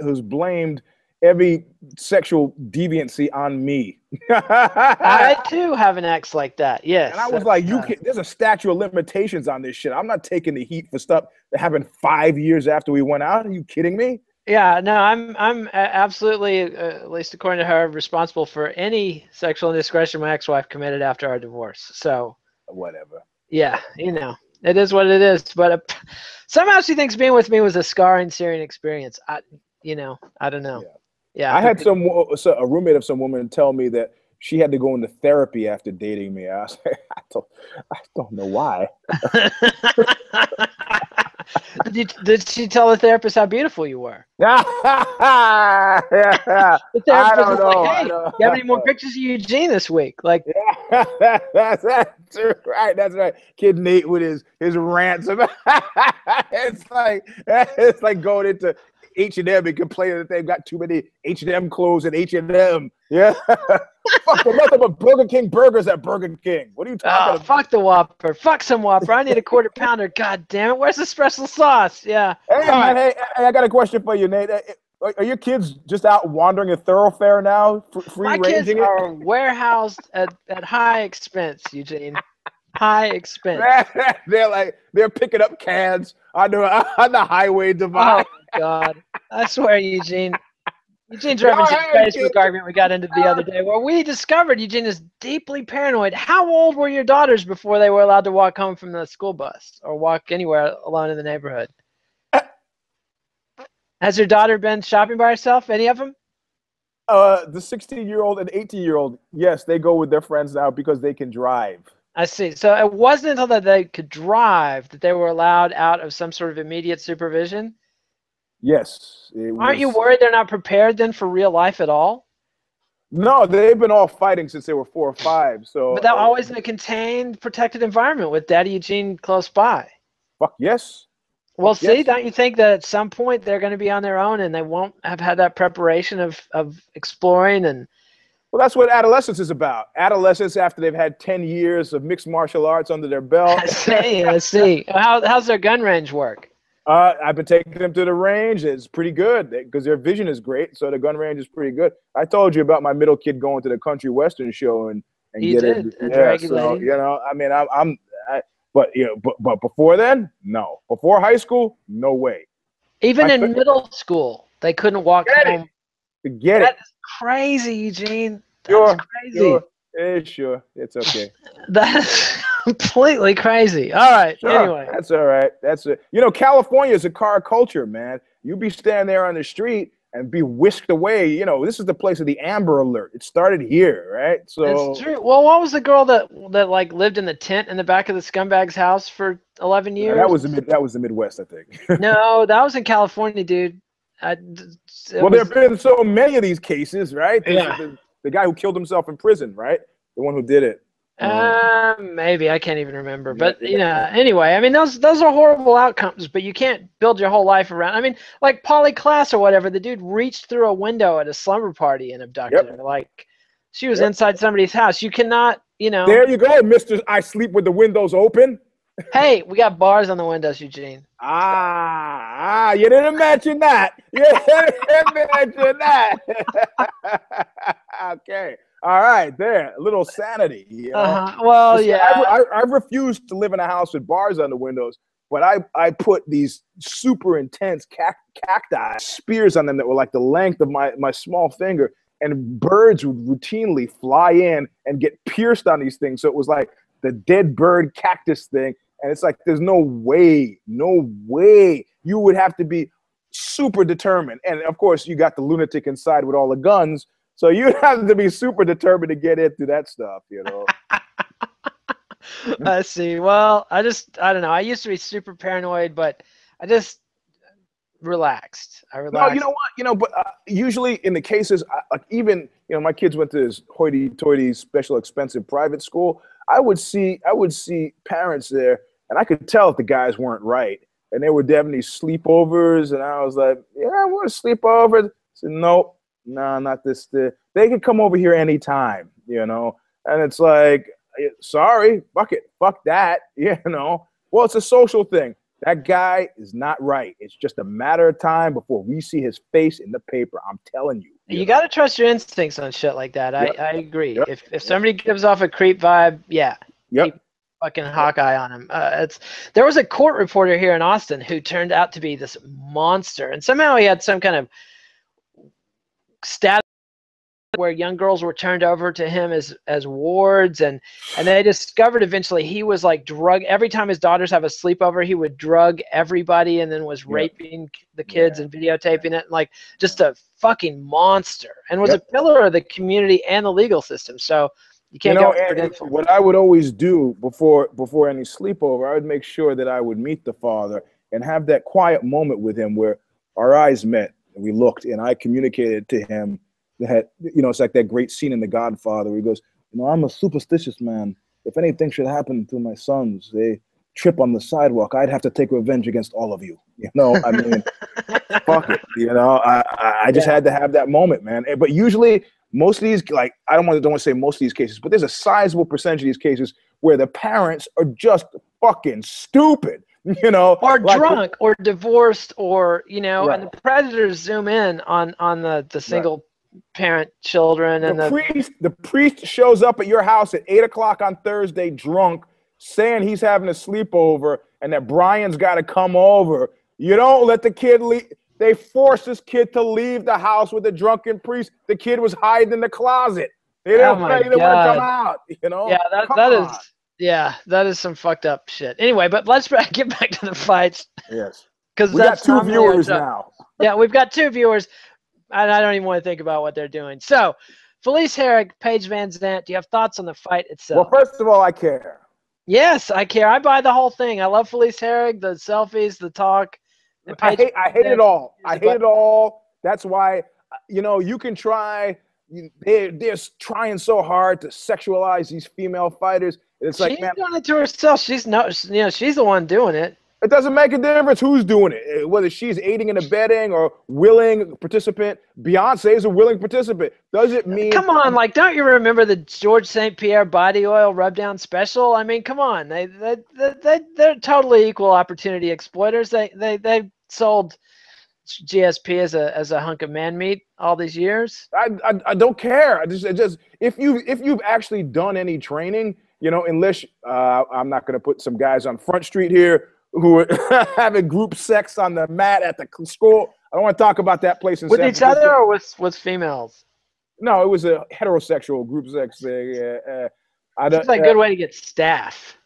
who's blamed every sexual deviancy on me. I too have an ex like that. Yes. And I was like, there's a statute of limitations on this shit. I'm not taking the heat for stuff that happened 5 years after we went out. Are you kidding me? Yeah, no, I'm absolutely, at least according to her, responsible for any sexual indiscretion my ex-wife committed after our divorce. So whatever. Yeah, it is what it is. But somehow she thinks being with me was a scarring, searing experience. I don't know. Yeah, I had a roommate of some woman tell me that she had to go into therapy after dating me. I was like, I don't know why. Did she tell the therapist how beautiful you were? Yeah. The I therapist don't was like, know. "Hey, you have any more pictures of Eugene this week?" Like, Yeah, that's right. That's right. Kid Nate with his rants about it's like going into H&M and complaining that they've got too many H&M clothes at H&M. Yeah. Fuck, there's nothing but Burger King burgers at Burger King. What are you talking about? fuck the Whopper. Fuck some Whopper. I need a quarter pounder. God damn it. Where's the special sauce? Yeah. Hey, All man, right. hey, I got a question for you, Nate. Are your kids just out wandering a thoroughfare now, free My kids ranging it? are warehoused at high expense, Eugene. High expense. they're picking up cans on the highway Oh divide. my God. I swear, Eugene. Eugene's Go referencing ahead, a Facebook kid. argument we got into the other day where we discovered Eugene is deeply paranoid. How old were your daughters before they were allowed to walk home from the school bus or walk anywhere alone in the neighborhood? Has your daughter been shopping by herself? Any of them? The 16-year-old and 18-year-old, yes, they go with their friends now because they can drive. I see. So it wasn't until that they could drive that they were allowed out of some sort of immediate supervision? Yes. Aren't you worried they're not prepared then for real life at all? No, they've been all fighting since they were 4 or 5. So, But they're always in a contained, protected environment with Daddy Eugene close by. fuck yes. Well, Fuck see, yes. don't you think that at some point they're going to be on their own and they won't have had that preparation of exploring and Well, that's what adolescence is about. Adolescence, after they've had 10 years of mixed martial arts under their belt. I see. How's their gun range work? I've been taking them to the range. It's pretty good because their vision is great. So the gun range is pretty good. I told you about my middle kid going to the country western show and You getting, did, yeah. So, I mean, but before then, no. Before high school, no way. Even in middle school, they couldn't walk home. Forget That it. is crazy, Eugene. That's crazy. Sure. It's okay. That's completely crazy. All right. Sure, Anyway. that's all right. That's it. You know, California is a car culture, man. You be standing there on the street and be whisked away. You know, this is the place of the Amber Alert. It started here, right? So It's true. Well, what was the girl that like lived in the tent in the back of the scumbag's house for 11 years? that was the Midwest, I think. No, that was in California, dude. Well, there have been so many of these cases, right? Yeah. The guy who killed himself in prison, right? The one who did it. Maybe I can't even remember, but anyway, I mean those are horrible outcomes, but you can't build your whole life around. I mean, like Polly Klaas or whatever, the dude reached through a window at a slumber party and abducted her. Like she was inside somebody's house. You cannot, There you go, Mister. I sleep with the windows open. Hey, we got bars on the windows, Eugene. You didn't mention that. You didn't mention that. Okay. All right, there. A little sanity. You know? Well, yeah. I've refused to live in a house with bars on the windows, but I put these super intense cacti spears on them that were like the length of my small finger, and birds would routinely fly in and get pierced on these things. So it was like the dead bird cactus thing. And it's like, there's no way. You would have to be super determined. And of course, you got the lunatic inside with all the guns. So you'd have to be super determined to get into that stuff, I see. Well, I don't know. I used to be super paranoid, but I just relaxed. No, you know what? But usually in the cases, like even, my kids went to this hoity-toity, special, expensive private school. I would see parents there, and I could tell if the guys weren't right. And they were having these sleepovers, and I was like, yeah, I want to sleep over. I said, nope, no, not this. They can come over here anytime, And it's like, sorry, fuck that, Well, it's a social thing. That guy is not right. It's just a matter of time before we see his face in the paper. I'm telling you. You got to trust your instincts on shit like that. I agree. Yep. If somebody gives off a creep vibe, keep fucking Hawkeye on him. There was a court reporter here in Austin who turned out to be this monster, and somehow he had some kind of status where young girls were turned over to him as wards, and they discovered eventually he was like every time his daughters have a sleepover, he would drug everybody and then was raping the kids and videotaping it, and like just a fucking monster, and was a pillar of the community and the legal system. So you can't go credential. What I would always do before any sleepover, I would make sure that I would meet the father and have that quiet moment with him where our eyes met and we looked, and I communicated to him that, it's like that great scene in The Godfather where he goes, I'm a superstitious man. If anything should happen to my sons, they trip on the sidewalk, I'd have to take revenge against all of you. I mean, fuck it. I just had to have that moment, man. But usually, most of these, like, I don't want to say most of these cases, but there's a sizable percentage of these cases where the parents are just fucking stupid, or like, drunk, or divorced, or right. And the predators zoom in on the single parent children, and the priest shows up at your house at 8 o'clock on Thursday, drunk, saying he's having a sleepover and that Brian's got to come over. You don't let the kid leave. They forced this kid to leave the house with a drunken priest. The kid was hiding in the closet. They didn't want to come out. Yeah, that is some fucked up shit. Anyway, but let's get back to the fights. Yes, because we got 2 viewers now. Yeah, we've got 2 viewers. And I don't even want to think about what they're doing. So, Felice Herrig, Paige Van Zandt, do you have thoughts on the fight itself? Well, first of all, I care. Yes, I care. I buy the whole thing. I love Felice Herrig, the selfies, the talk. I hate it all. I hate it all. That's why, you can try. They're trying so hard to sexualize these female fighters. It's like, she's doing it to herself. She's the one doing it. It doesn't make a difference who's doing it, whether she's aiding and abetting or willing participant. Beyonce is a willing participant. Does it mean? Come on, like, don't you remember the George St. Pierre body oil rub down special? I mean, come on, they're totally equal opportunity exploiters. They sold GSP as a hunk of man meat all these years. I don't care. I just if you've actually done any training, unless I'm not going to put some guys on Front Street here who were having group sex on the mat at the school. I don't want to talk about that place in with each other or with females. No, it was a heterosexual group sex thing. It's a good way to get staff.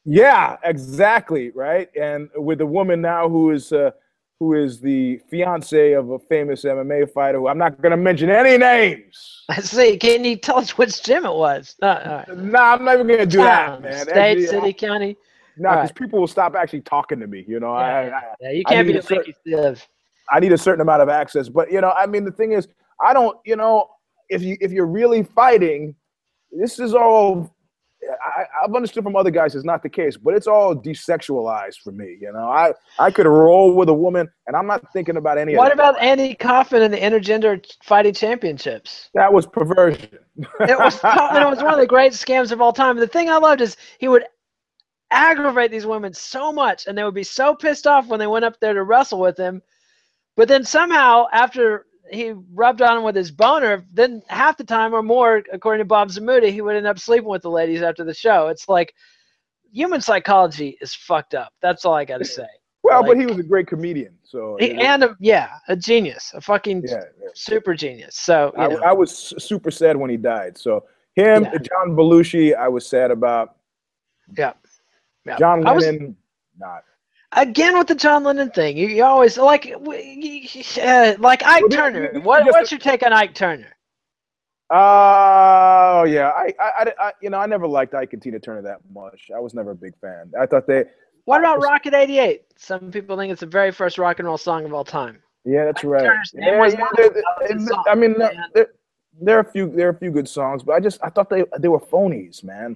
Yeah, exactly, right. And with a woman now who is the fiance of a famous MMA fighter who I'm not going to mention any names. I see. Can you tell us which gym it was? No, I'm not even going to do that, man. State, city, county. No, because people will stop actually talking to me. You can't be abusive. I need a certain amount of access, but I mean, the thing is, I don't. If you're really fighting, this is all. I've understood from other guys it's not the case, but it's all desexualized for me. I could roll with a woman, and I'm not thinking about any. What about Andy Kaufman in the intergender fighting championships? That was perversion. It was one of the great scams of all time. The thing I loved is he would aggravate these women so much, and they would be so pissed off when they went up there to wrestle with him. But then somehow, after he rubbed on him with his boner, then half the time or more, according to Bob Zamuda, he would end up sleeping with the ladies after the show. It's like human psychology is fucked up. That's all I got to say. Well, but he was a great comedian, so a genius, a fucking super genius. So I was super sad when he died. So John Belushi, I was sad about. Yeah. John Lennon, not. Again with the John Lennon thing, you always like Ike Turner. What's your take on Ike Turner? Oh yeah, I never liked Ike and Tina Turner that much. I was never a big fan. I thought they. What about Rocket '88? Some people think it's the very first rock and roll song of all time. Yeah, that's right. I mean, there are a few good songs, but I thought they were phonies, man.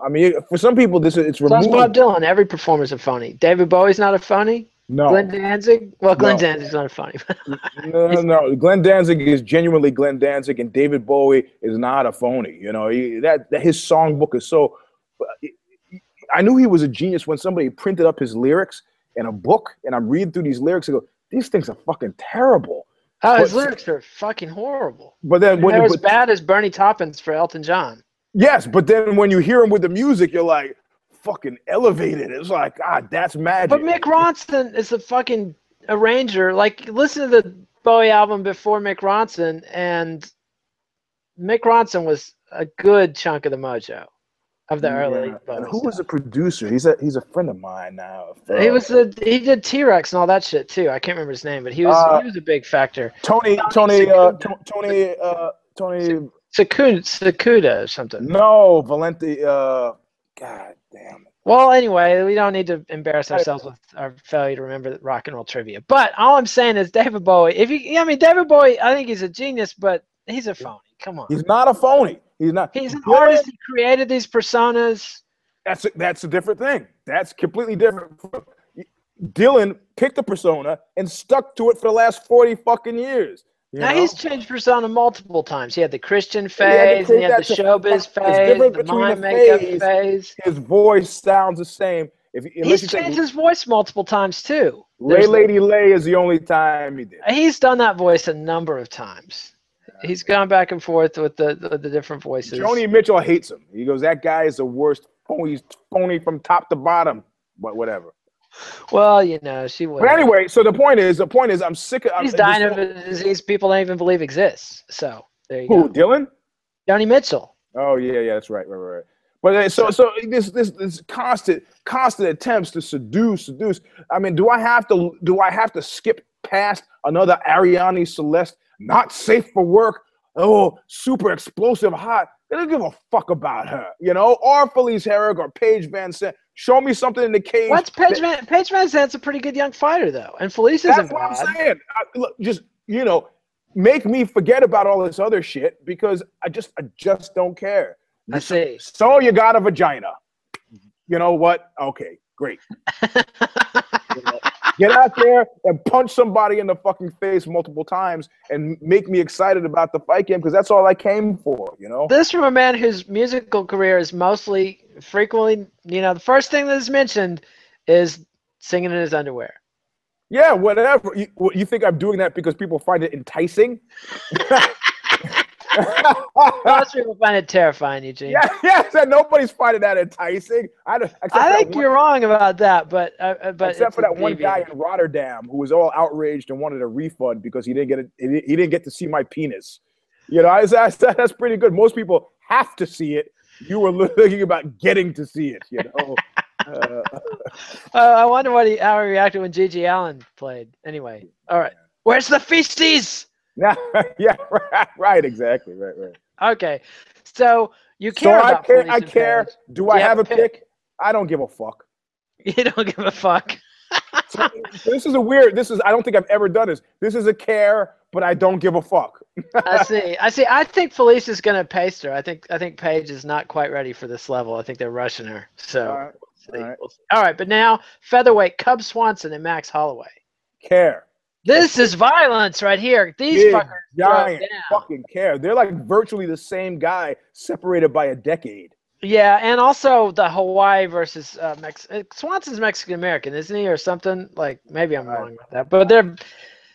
I mean, for some people, it's removed. So that's Bob Dylan. Every performer's a phoney. David Bowie's not a phony? No. Glenn Danzig? Well, Glenn Danzig's not a phony. No. Glenn Danzig is genuinely Glenn Danzig, and David Bowie is not a phony. His songbook is so. I knew he was a genius when somebody printed up his lyrics in a book, and I'm reading through these lyrics and go, these things are fucking terrible. His lyrics are fucking horrible. But then they're as bad as Bernie Taupin's for Elton John. Yes, but then when you hear him with the music, you're like, fucking elevated. It's like, God, that's magic. But Mick Ronson is a fucking arranger. Like, listen to the Bowie album before Mick Ronson, and Mick Ronson was a good chunk of the mojo of the early Bowie who was the producer? He's a friend of mine now. He did T-Rex and all that shit too. I can't remember his name, but he was a big factor. Tony Sakuda or something. No, Valenti. God damn it. Well, anyway, we don't need to embarrass ourselves with our failure to remember rock and roll trivia. But all I'm saying is David Bowie. David Bowie, I think he's a genius, but he's a phony. Come on. He's not a phony. He's not. He's an artist. He created these personas. That's a different thing. That's completely different. Dylan picked a persona and stuck to it for the last 40 fucking years. Now he's changed persona multiple times. He had the Christian phase, and he had the showbiz phase, the mime makeup phase. His voice sounds the same. He's changed his voice multiple times too. Lady Lay is the only time he did. He's done that voice a number of times. He's gone back and forth with the different voices. Joni Mitchell hates him. He goes, "That guy is the worst. He's phony from top to bottom." But whatever. Well, you know, she would. But anyway, so the point is, I'm sick of. He's dying of a disease people don't even believe exists. So there you go. Who, Dylan? Joni Mitchell. Oh yeah, that's right. But so this constant attempts to seduce. I mean, do I have to skip past another Ariane Celeste? Not safe for work. Oh, super explosive, hot. They don't give a fuck about her, you know. Or Felice Herrig or Paige Van Zandt. Show me something in the cage. What's Paige Van Zandt's a pretty good young fighter, though, and Felice isn't bad. That's what I'm saying. Look, just make me forget about all this other shit because I just don't care. I see. So you got a vagina. You know what? Okay, great. Get out there and punch somebody in the fucking face multiple times and make me excited about the fight game because that's all I came for, you know? This from a man whose musical career is frequently, the first thing that is mentioned is singing in his underwear. Yeah, whatever. You think I'm doing that because people find it enticing? Most people find it terrifying, Eugene. Yes, and nobody's finding that enticing. I think you're wrong about that, but except for that one guy in Rotterdam who was all outraged and wanted a refund because he didn't get to see my penis. You know, that's pretty good. Most people have to see it. You were thinking about getting to see it. You know. I wonder how he reacted when Gigi Allen played. Anyway, all right. Where's the feasties? Yeah, right, exactly, right. Okay, so you care about I care. Do I have a pick? I don't give a fuck. You don't give a fuck. So, I don't think I've ever done this. This is a care, but I don't give a fuck. I see. I think Felice is going to pace her. I think Paige is not quite ready for this level. I think they're rushing her. So, all right, but now featherweight Cub Swanson and Max Holloway. Care. This is violence right here. These fuckers giant fucking care. They're like virtually the same guy, separated by a decade. Yeah, and also the Hawaii versus Swanson's Mexican American, isn't he, or something? Like maybe I'm wrong about that, but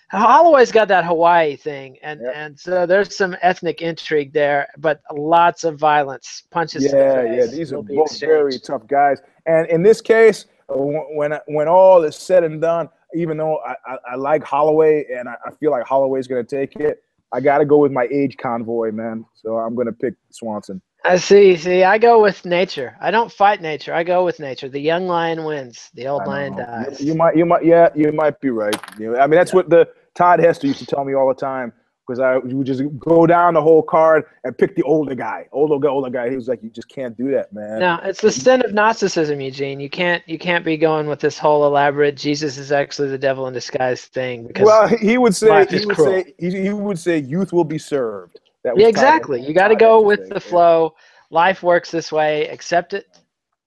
Holloway's got that Hawaii thing, and so there's some ethnic intrigue there, but lots of violence, punches. Yeah. These are both very tough guys, and in this case, when all is said and done, even though I like Holloway and I feel like Holloway's going to take it, I got to go with my age convoy, man. So I'm going to pick Swanson. I see. I go with nature. I don't fight nature. I go with nature. The young lion wins. The old lion dies. You might be right. I mean, that's what the Todd Hester used to tell me all the time. Because we would just go down the whole card and pick the older guy. Older guy. He was like, you just can't do that, man. No, it's the sin of Gnosticism, Eugene. You can't be going with this whole elaborate Jesus is actually the devil in disguise thing. Because he would say youth will be served. Exactly. You got to go with the flow. Life works this way. Accept it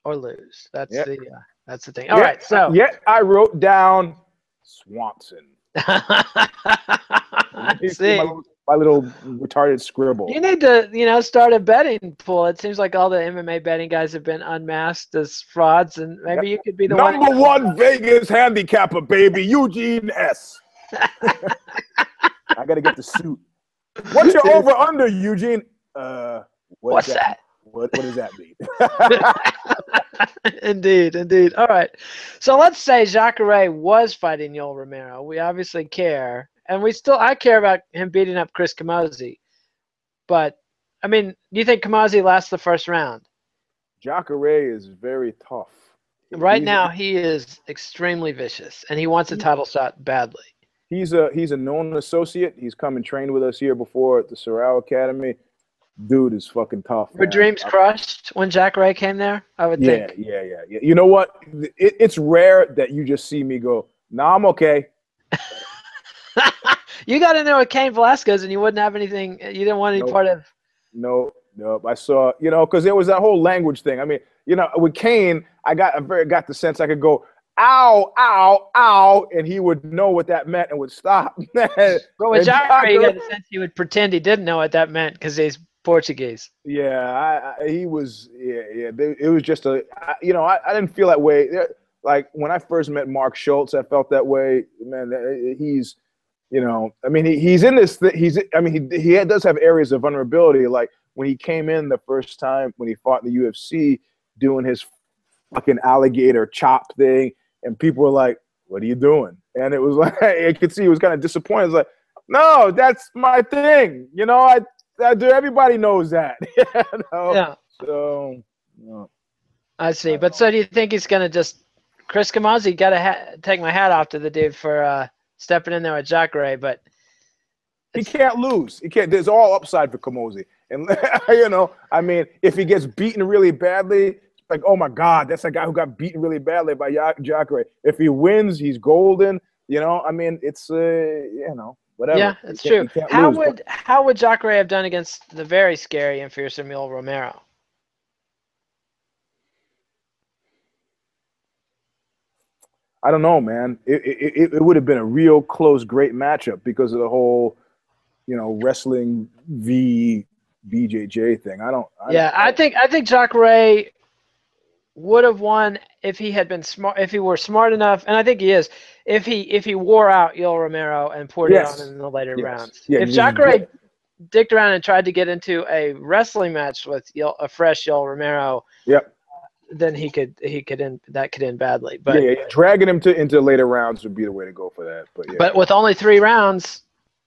or lose. That's the thing. All right. So I wrote down Swanson. See, my little retarded scribble. You need to, start a betting pool. It seems like all the MMA betting guys have been unmasked as frauds, and maybe you could be the number one Vegas handicapper, baby, Eugene S. I got to get the suit. What's your over under, Eugene? What's that? What does that mean? Indeed. All right. So let's say Jacare was fighting Yoel Romero. We obviously care. And I care about him beating up Chris Camozzi. But, I mean, do you think Camozzi lasts the first round? Jacare is very tough. Right now, he is extremely vicious, and he wants a title shot badly. He's a known associate. He's come and trained with us here before at the Sorrel Academy. dude is fucking tough, Were man. dreams crushed when Jacare came there? I would think. Yeah. You know what? It's rare that you just see me go, "Nah, I'm okay." You got in there with Cain Velasquez, and you wouldn't have anything. You didn't want any Nope. part of. No. I saw, because there was that whole language thing. I mean, with Cain, I got the sense I could go, "Ow, ow, ow," and he would know what that meant and would stop. But with Jacare, you got the sense he would pretend he didn't know what that meant because he's Portuguese. Yeah, he was. Yeah. It was just I didn't feel that way. Like when I first met Mark Schultz, I felt that way. Man, he's, I mean, he's in this. He does have areas of vulnerability. Like when he came in the first time when he fought in the UFC, doing his fucking alligator chop thing, and people were like, "What are you doing?" And it was like I could see he was kind of disappointed. It's like, "No, that's my thing." Everybody knows that. Yeah. So. I see. But so do you think he's going to just Chris Camozzi, got to take my hat off to the dude for stepping in there with Jacare, but he can't lose. He can't. There's all upside for Camozzi. And, I mean, if he gets beaten really badly, like, oh, my God, that's a guy who got beaten really badly by Jacare. If he wins, he's golden. I mean, it's, whatever. Yeah, it's true. How would Jacare have done against the very scary and fearsome Yoel Romero? I don't know, man. It would have been a real close, great matchup because of the whole, wrestling v BJJ thing. I think Jacare would have won if he had been smart, if he were smart enough, and I think he is. If he wore out Yoel Romero and poured it on him in the later rounds. Yeah, if Jacare dicked around and tried to get into a wrestling match with a fresh Yoel Romero, then he could end badly. But dragging him into later rounds would be the way to go for that. But with only 3 rounds,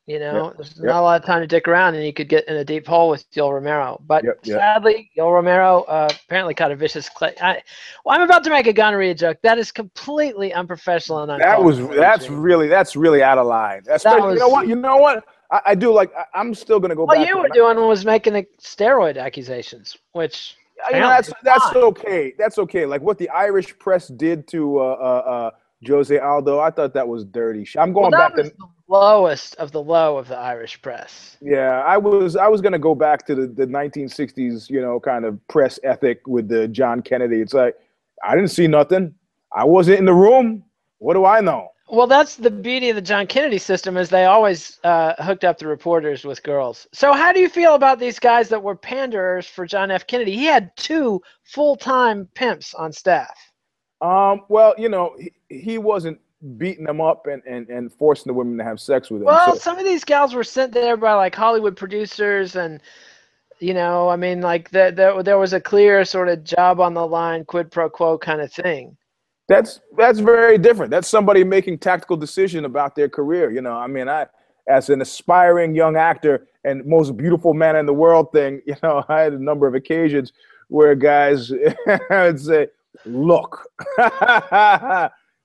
there's not a lot of time to dick around, and he could get in a deep hole with Yoel Romero. But sadly, Yoel Romero apparently caught a vicious clay. I'm about to make a gonorrhea joke. That is completely unprofessional and uncalled. That's really out of line. You know what? I do like. I'm still gonna go back. What you were doing was making steroid accusations, which. That's okay. That's okay. Like what the Irish press did to Jose Aldo, I thought that was dirty. I'm going back to the lowest of the low of the Irish press. Yeah, I was going to go back to the 1960s, kind of press ethic with the John Kennedy. It's like I didn't see nothing. I wasn't in the room. What do I know? Well, that's the beauty of the John Kennedy system is they always hooked up the reporters with girls. So how do you feel about these guys that were panderers for John F. Kennedy? He had 2 full-time pimps on staff. Well, he wasn't beating them up and forcing the women to have sex with him. Well, some of these gals were sent there by like Hollywood producers and, I mean, like there was a clear sort of job on the line, quid pro quo kind of thing. That's very different. That's somebody making tactical decision about their career. I mean, as an aspiring young actor and most beautiful man in the world thing, I had a number of occasions where guys would say, look,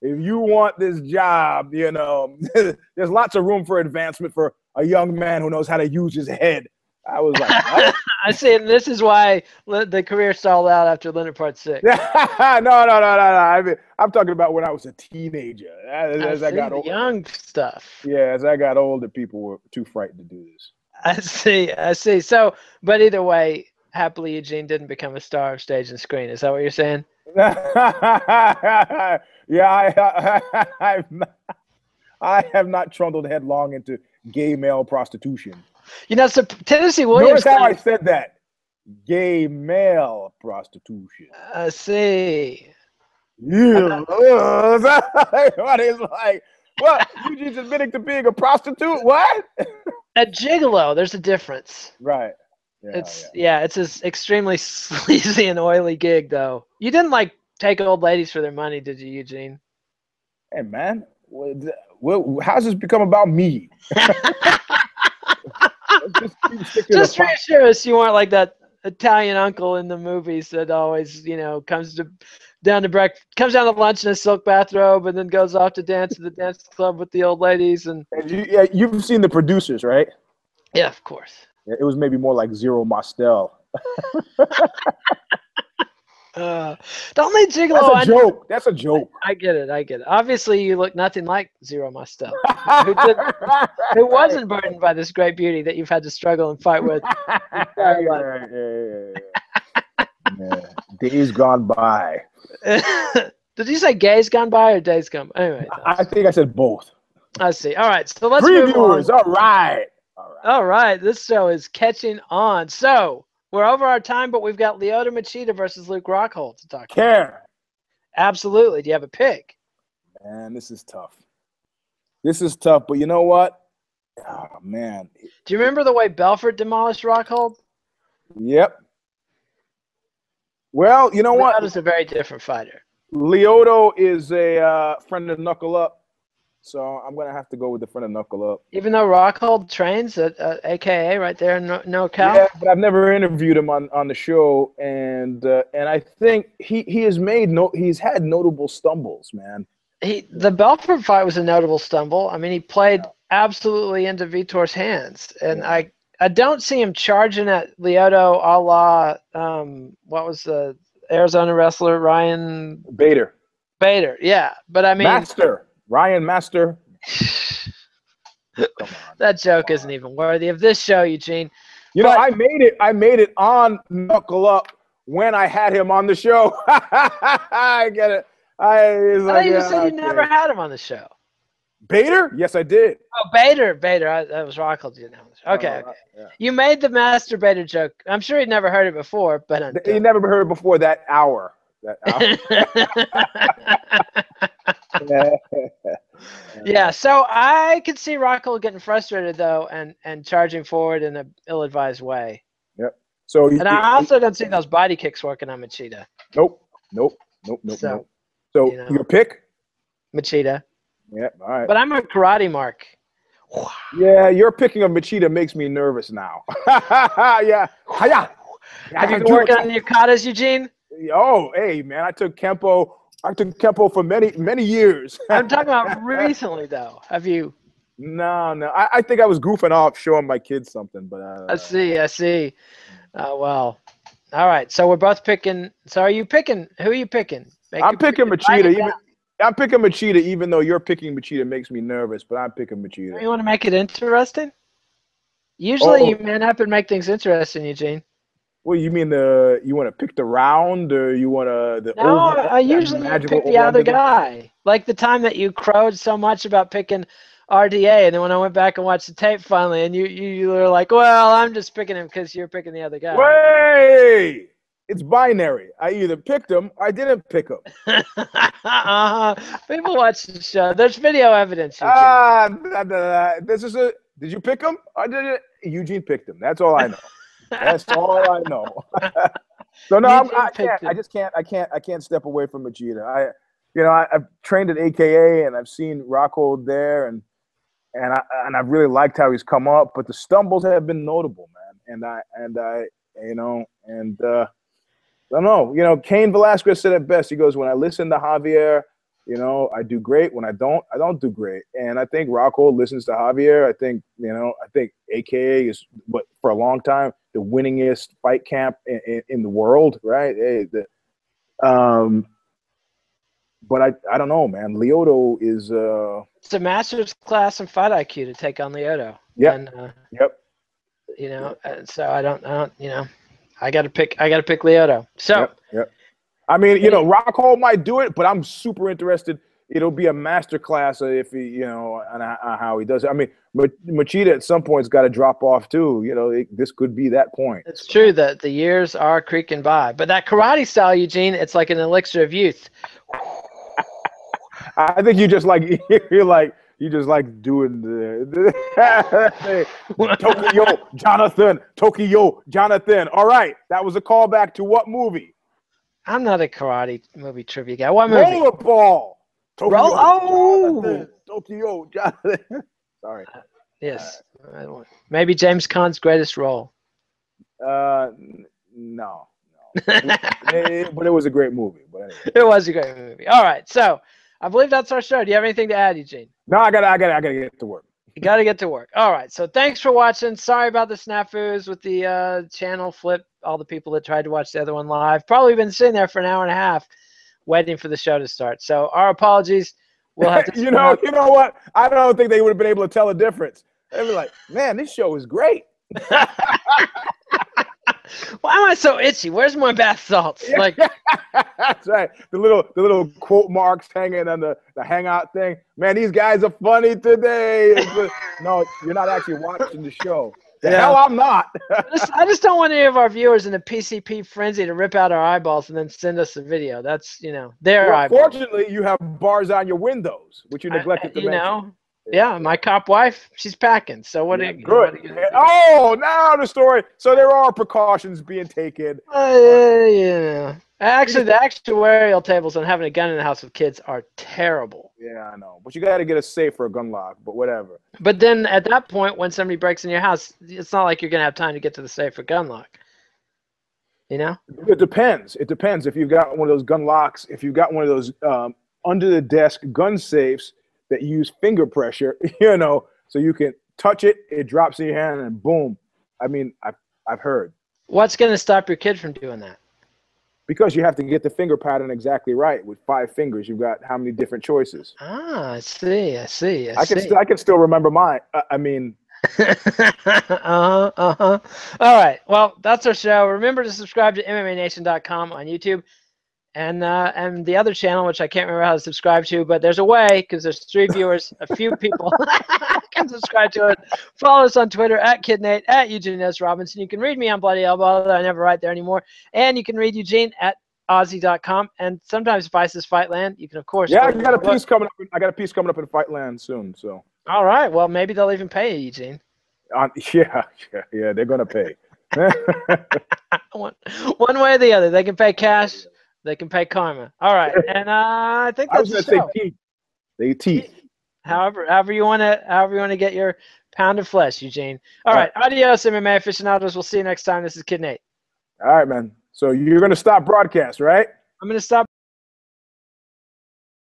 if you want this job, there's lots of room for advancement for a young man who knows how to use his head. I was like, what? I see. And this is why the career stalled out after Leonard Part 6. No. I mean, I'm talking about when I was a teenager. As I got older, young stuff. Yeah, as I got older, people were too frightened to do this. I see. So, but either way, happily Eugene didn't become a star of stage and screen. Is that what you're saying? Yeah, I have not trundled headlong into gay male prostitution. So Tennessee Williams. Notice how I said that. Gay male prostitution. I see. Yeah. What is like? What? Eugene's admitting to being a prostitute? What? A gigolo. There's a difference. Right. Yeah, it's an extremely sleazy and oily gig, though. You didn't take old ladies for their money, did you, Eugene? Hey, man. How's this become about me? Just reassure us you weren't like that Italian uncle in the movies that always, comes down to lunch in a silk bathrobe and then goes off to dance at the dance club with the old ladies. And you've seen The Producers, right? Yeah, of course. Yeah, it was maybe more like Zero Mostel. Don't leave Gigolo. That's a joke. That's a joke. I get it. Obviously, you look nothing like Zero Mostel, who wasn't burdened by this great beauty that you've had to struggle and fight with. Yeah. Days gone by. Did you say gays gone by or days gone by? Anyway, I think I said both. I see. All right, so let's move Previewers. on. All right. This show is catching on. So we're over our time, but we've got Lyoto Machida versus Luke Rockhold to talk about. Absolutely. Do you have a pick? Man, this is tough. But you know what? Oh, man. Do you remember the way Belfort demolished Rockhold? Yep. Well, you know what? Lyoto's a very different fighter. Lyoto is a friend of Knuckle Up, so I'm going to have to go with the friend of Knuckle Up. Even though Rockhold trains at AKA right there in NorCal? Yeah, but I've never interviewed him on the show, and I think he's had notable stumbles, man. The Belfort fight was a notable stumble. I mean, he played absolutely into Vitor's hands, and I don't see him charging at Lyoto a la what was the Arizona wrestler Ryan Bader, yeah. But I mean, Ryan Master. Come on, that joke isn't even worthy of this show, Eugene. You know, I made it on Knuckle Up when I had him on the show. I get it. I thought you said you never had him on the show. Bader? Yes, I did. Oh, Bader. That was Rockhold. Okay. Yeah. You made the Master Bader joke. I'm sure he'd never heard it before, but he never heard it before that hour. Yeah, so I could see Rockhold getting frustrated though, and charging forward in an ill-advised way. Yep. So I also don't see those body kicks working on Machida. Nope. So your pick? Machida. Yeah, all right. But I'm a karate mark. Yeah, your picking of Machida makes me nervous now. Yeah. Have you been working on your katas, Eugene? Oh, hey, man, I took Kempo for many years. I'm talking about recently, though. Have you? No. I think I was goofing off showing my kids something, but I see. Well, all right. So we're both picking. So are you picking? Who are you picking? I'm picking Machida. I'm picking Machida, even though you're picking Machida makes me nervous, but I'm picking Machida. You want to make it interesting? Usually you man up and make things interesting, Eugene. Well, you mean you want to pick the round, or you want to I usually pick the other guy. Like the time that you crowed so much about picking RDA, and then when I went back and watched the tape finally, and you were like, "Well, I'm just picking him because you're picking the other guy." Wait! It's binary. I either picked him or I didn't pick him. People watch the show. There's video evidence. This is did you pick him? I did it. Eugene picked him. That's all I know. That's all I know. So no, I can't. I just can't. I can't step away from Machida. I've trained at AKA and I've seen Rockhold there, and I've really liked how he's come up. But the stumbles have been notable, man. And I don't know. Cain Velasquez said it best. He goes, when I listen to Javier, I do great. When I don't do great. And I think Rockhold listens to Javier. I think AKA is, for a long time, the winningest fight camp in the world, right? But I don't know, man. Lyoto is it's a master's class in fight IQ to take on Lyoto. Yep. And so I don't I gotta pick Lyoto. So yep. I mean, Rockhold might do it, but I'm super interested. It'll be a master class if he, on how he does it. I mean, Machida at some point's got to drop off too. This could be that point. It's true that the years are creaking by, but that karate style, Eugene, it's like an elixir of youth. I think you just like doing the Tokyo Jonathan. All right, that was a callback to what movie? I'm not a karate movie trivia guy. What movie? Rollerball. Tokyo Jonathan. Sorry. Yes. Maybe James Caan's greatest role. No. But it was a great movie. But anyway. It was a great movie. All right, so I believe that's our show. Do you have anything to add, Eugene? No, I gotta get to work. You got to get to work. All right. So thanks for watching. Sorry about the snafus with the channel flip. All the people that tried to watch the other one live probably been sitting there for an hour and a half waiting for the show to start. So our apologies. We'll have to. You know what? I don't think they would have been able to tell a difference. They'd be like, man, this show is great. Why am I so itchy? Where's my bath salts? Like, that's right. The little quote marks hanging on the hangout thing. Man, these guys are funny today. No, you're not actually watching the show. The hell I'm not. I just don't want any of our viewers in a PCP frenzy to rip out our eyeballs and then send us a video. That's, their eyeballs. Fortunately, you have bars on your windows, which you neglected to mention. Yeah, my cop wife, she's packing. So what? Good. Oh, now the story. So there are precautions being taken. Yeah. Actually, the actuarial tables on having a gun in the house with kids are terrible. Yeah, I know. But you got to get a safe for a gun lock, but whatever. But then at that point, when somebody breaks in your house, it's not like you're going to have time to get to the safe for gun lock. It depends. It depends. If you've got one of those gun locks, if you've got one of those under-the-desk gun safes, that use finger pressure, so you can touch it, it drops in your hand, and boom. I mean, I've heard. What's going to stop your kid from doing that? Because you have to get the finger pattern exactly right. With 5 fingers, you've got how many different choices? Ah, I see. I can still remember mine. I mean. All right. Well, that's our show. Remember to subscribe to MMANation.com on YouTube. And the other channel, which I can't remember how to subscribe to, but there's a way because there's 3 viewers, a few people can subscribe to it. Follow us on Twitter @KidNate, @EugeneSRobinson. You can read me on Bloody Elbow, although I never write there anymore. And you can read Eugene at Aussie.com. And sometimes Vice's Fightland. You can, of course. Yeah, I got a piece coming up. I got a piece coming up in Fightland soon. So. All right. Well, maybe they'll even pay you, Eugene. Yeah. They're gonna pay. One way or the other. They can pay cash. They can pay karma. All right, and I think that's the show. Say teeth. They teeth. However you want to get your pound of flesh, Eugene. All right, adios, MMA aficionados. We'll see you next time. This is Kid Nate. All right, man. So you're gonna stop broadcast, right? I'm gonna stop.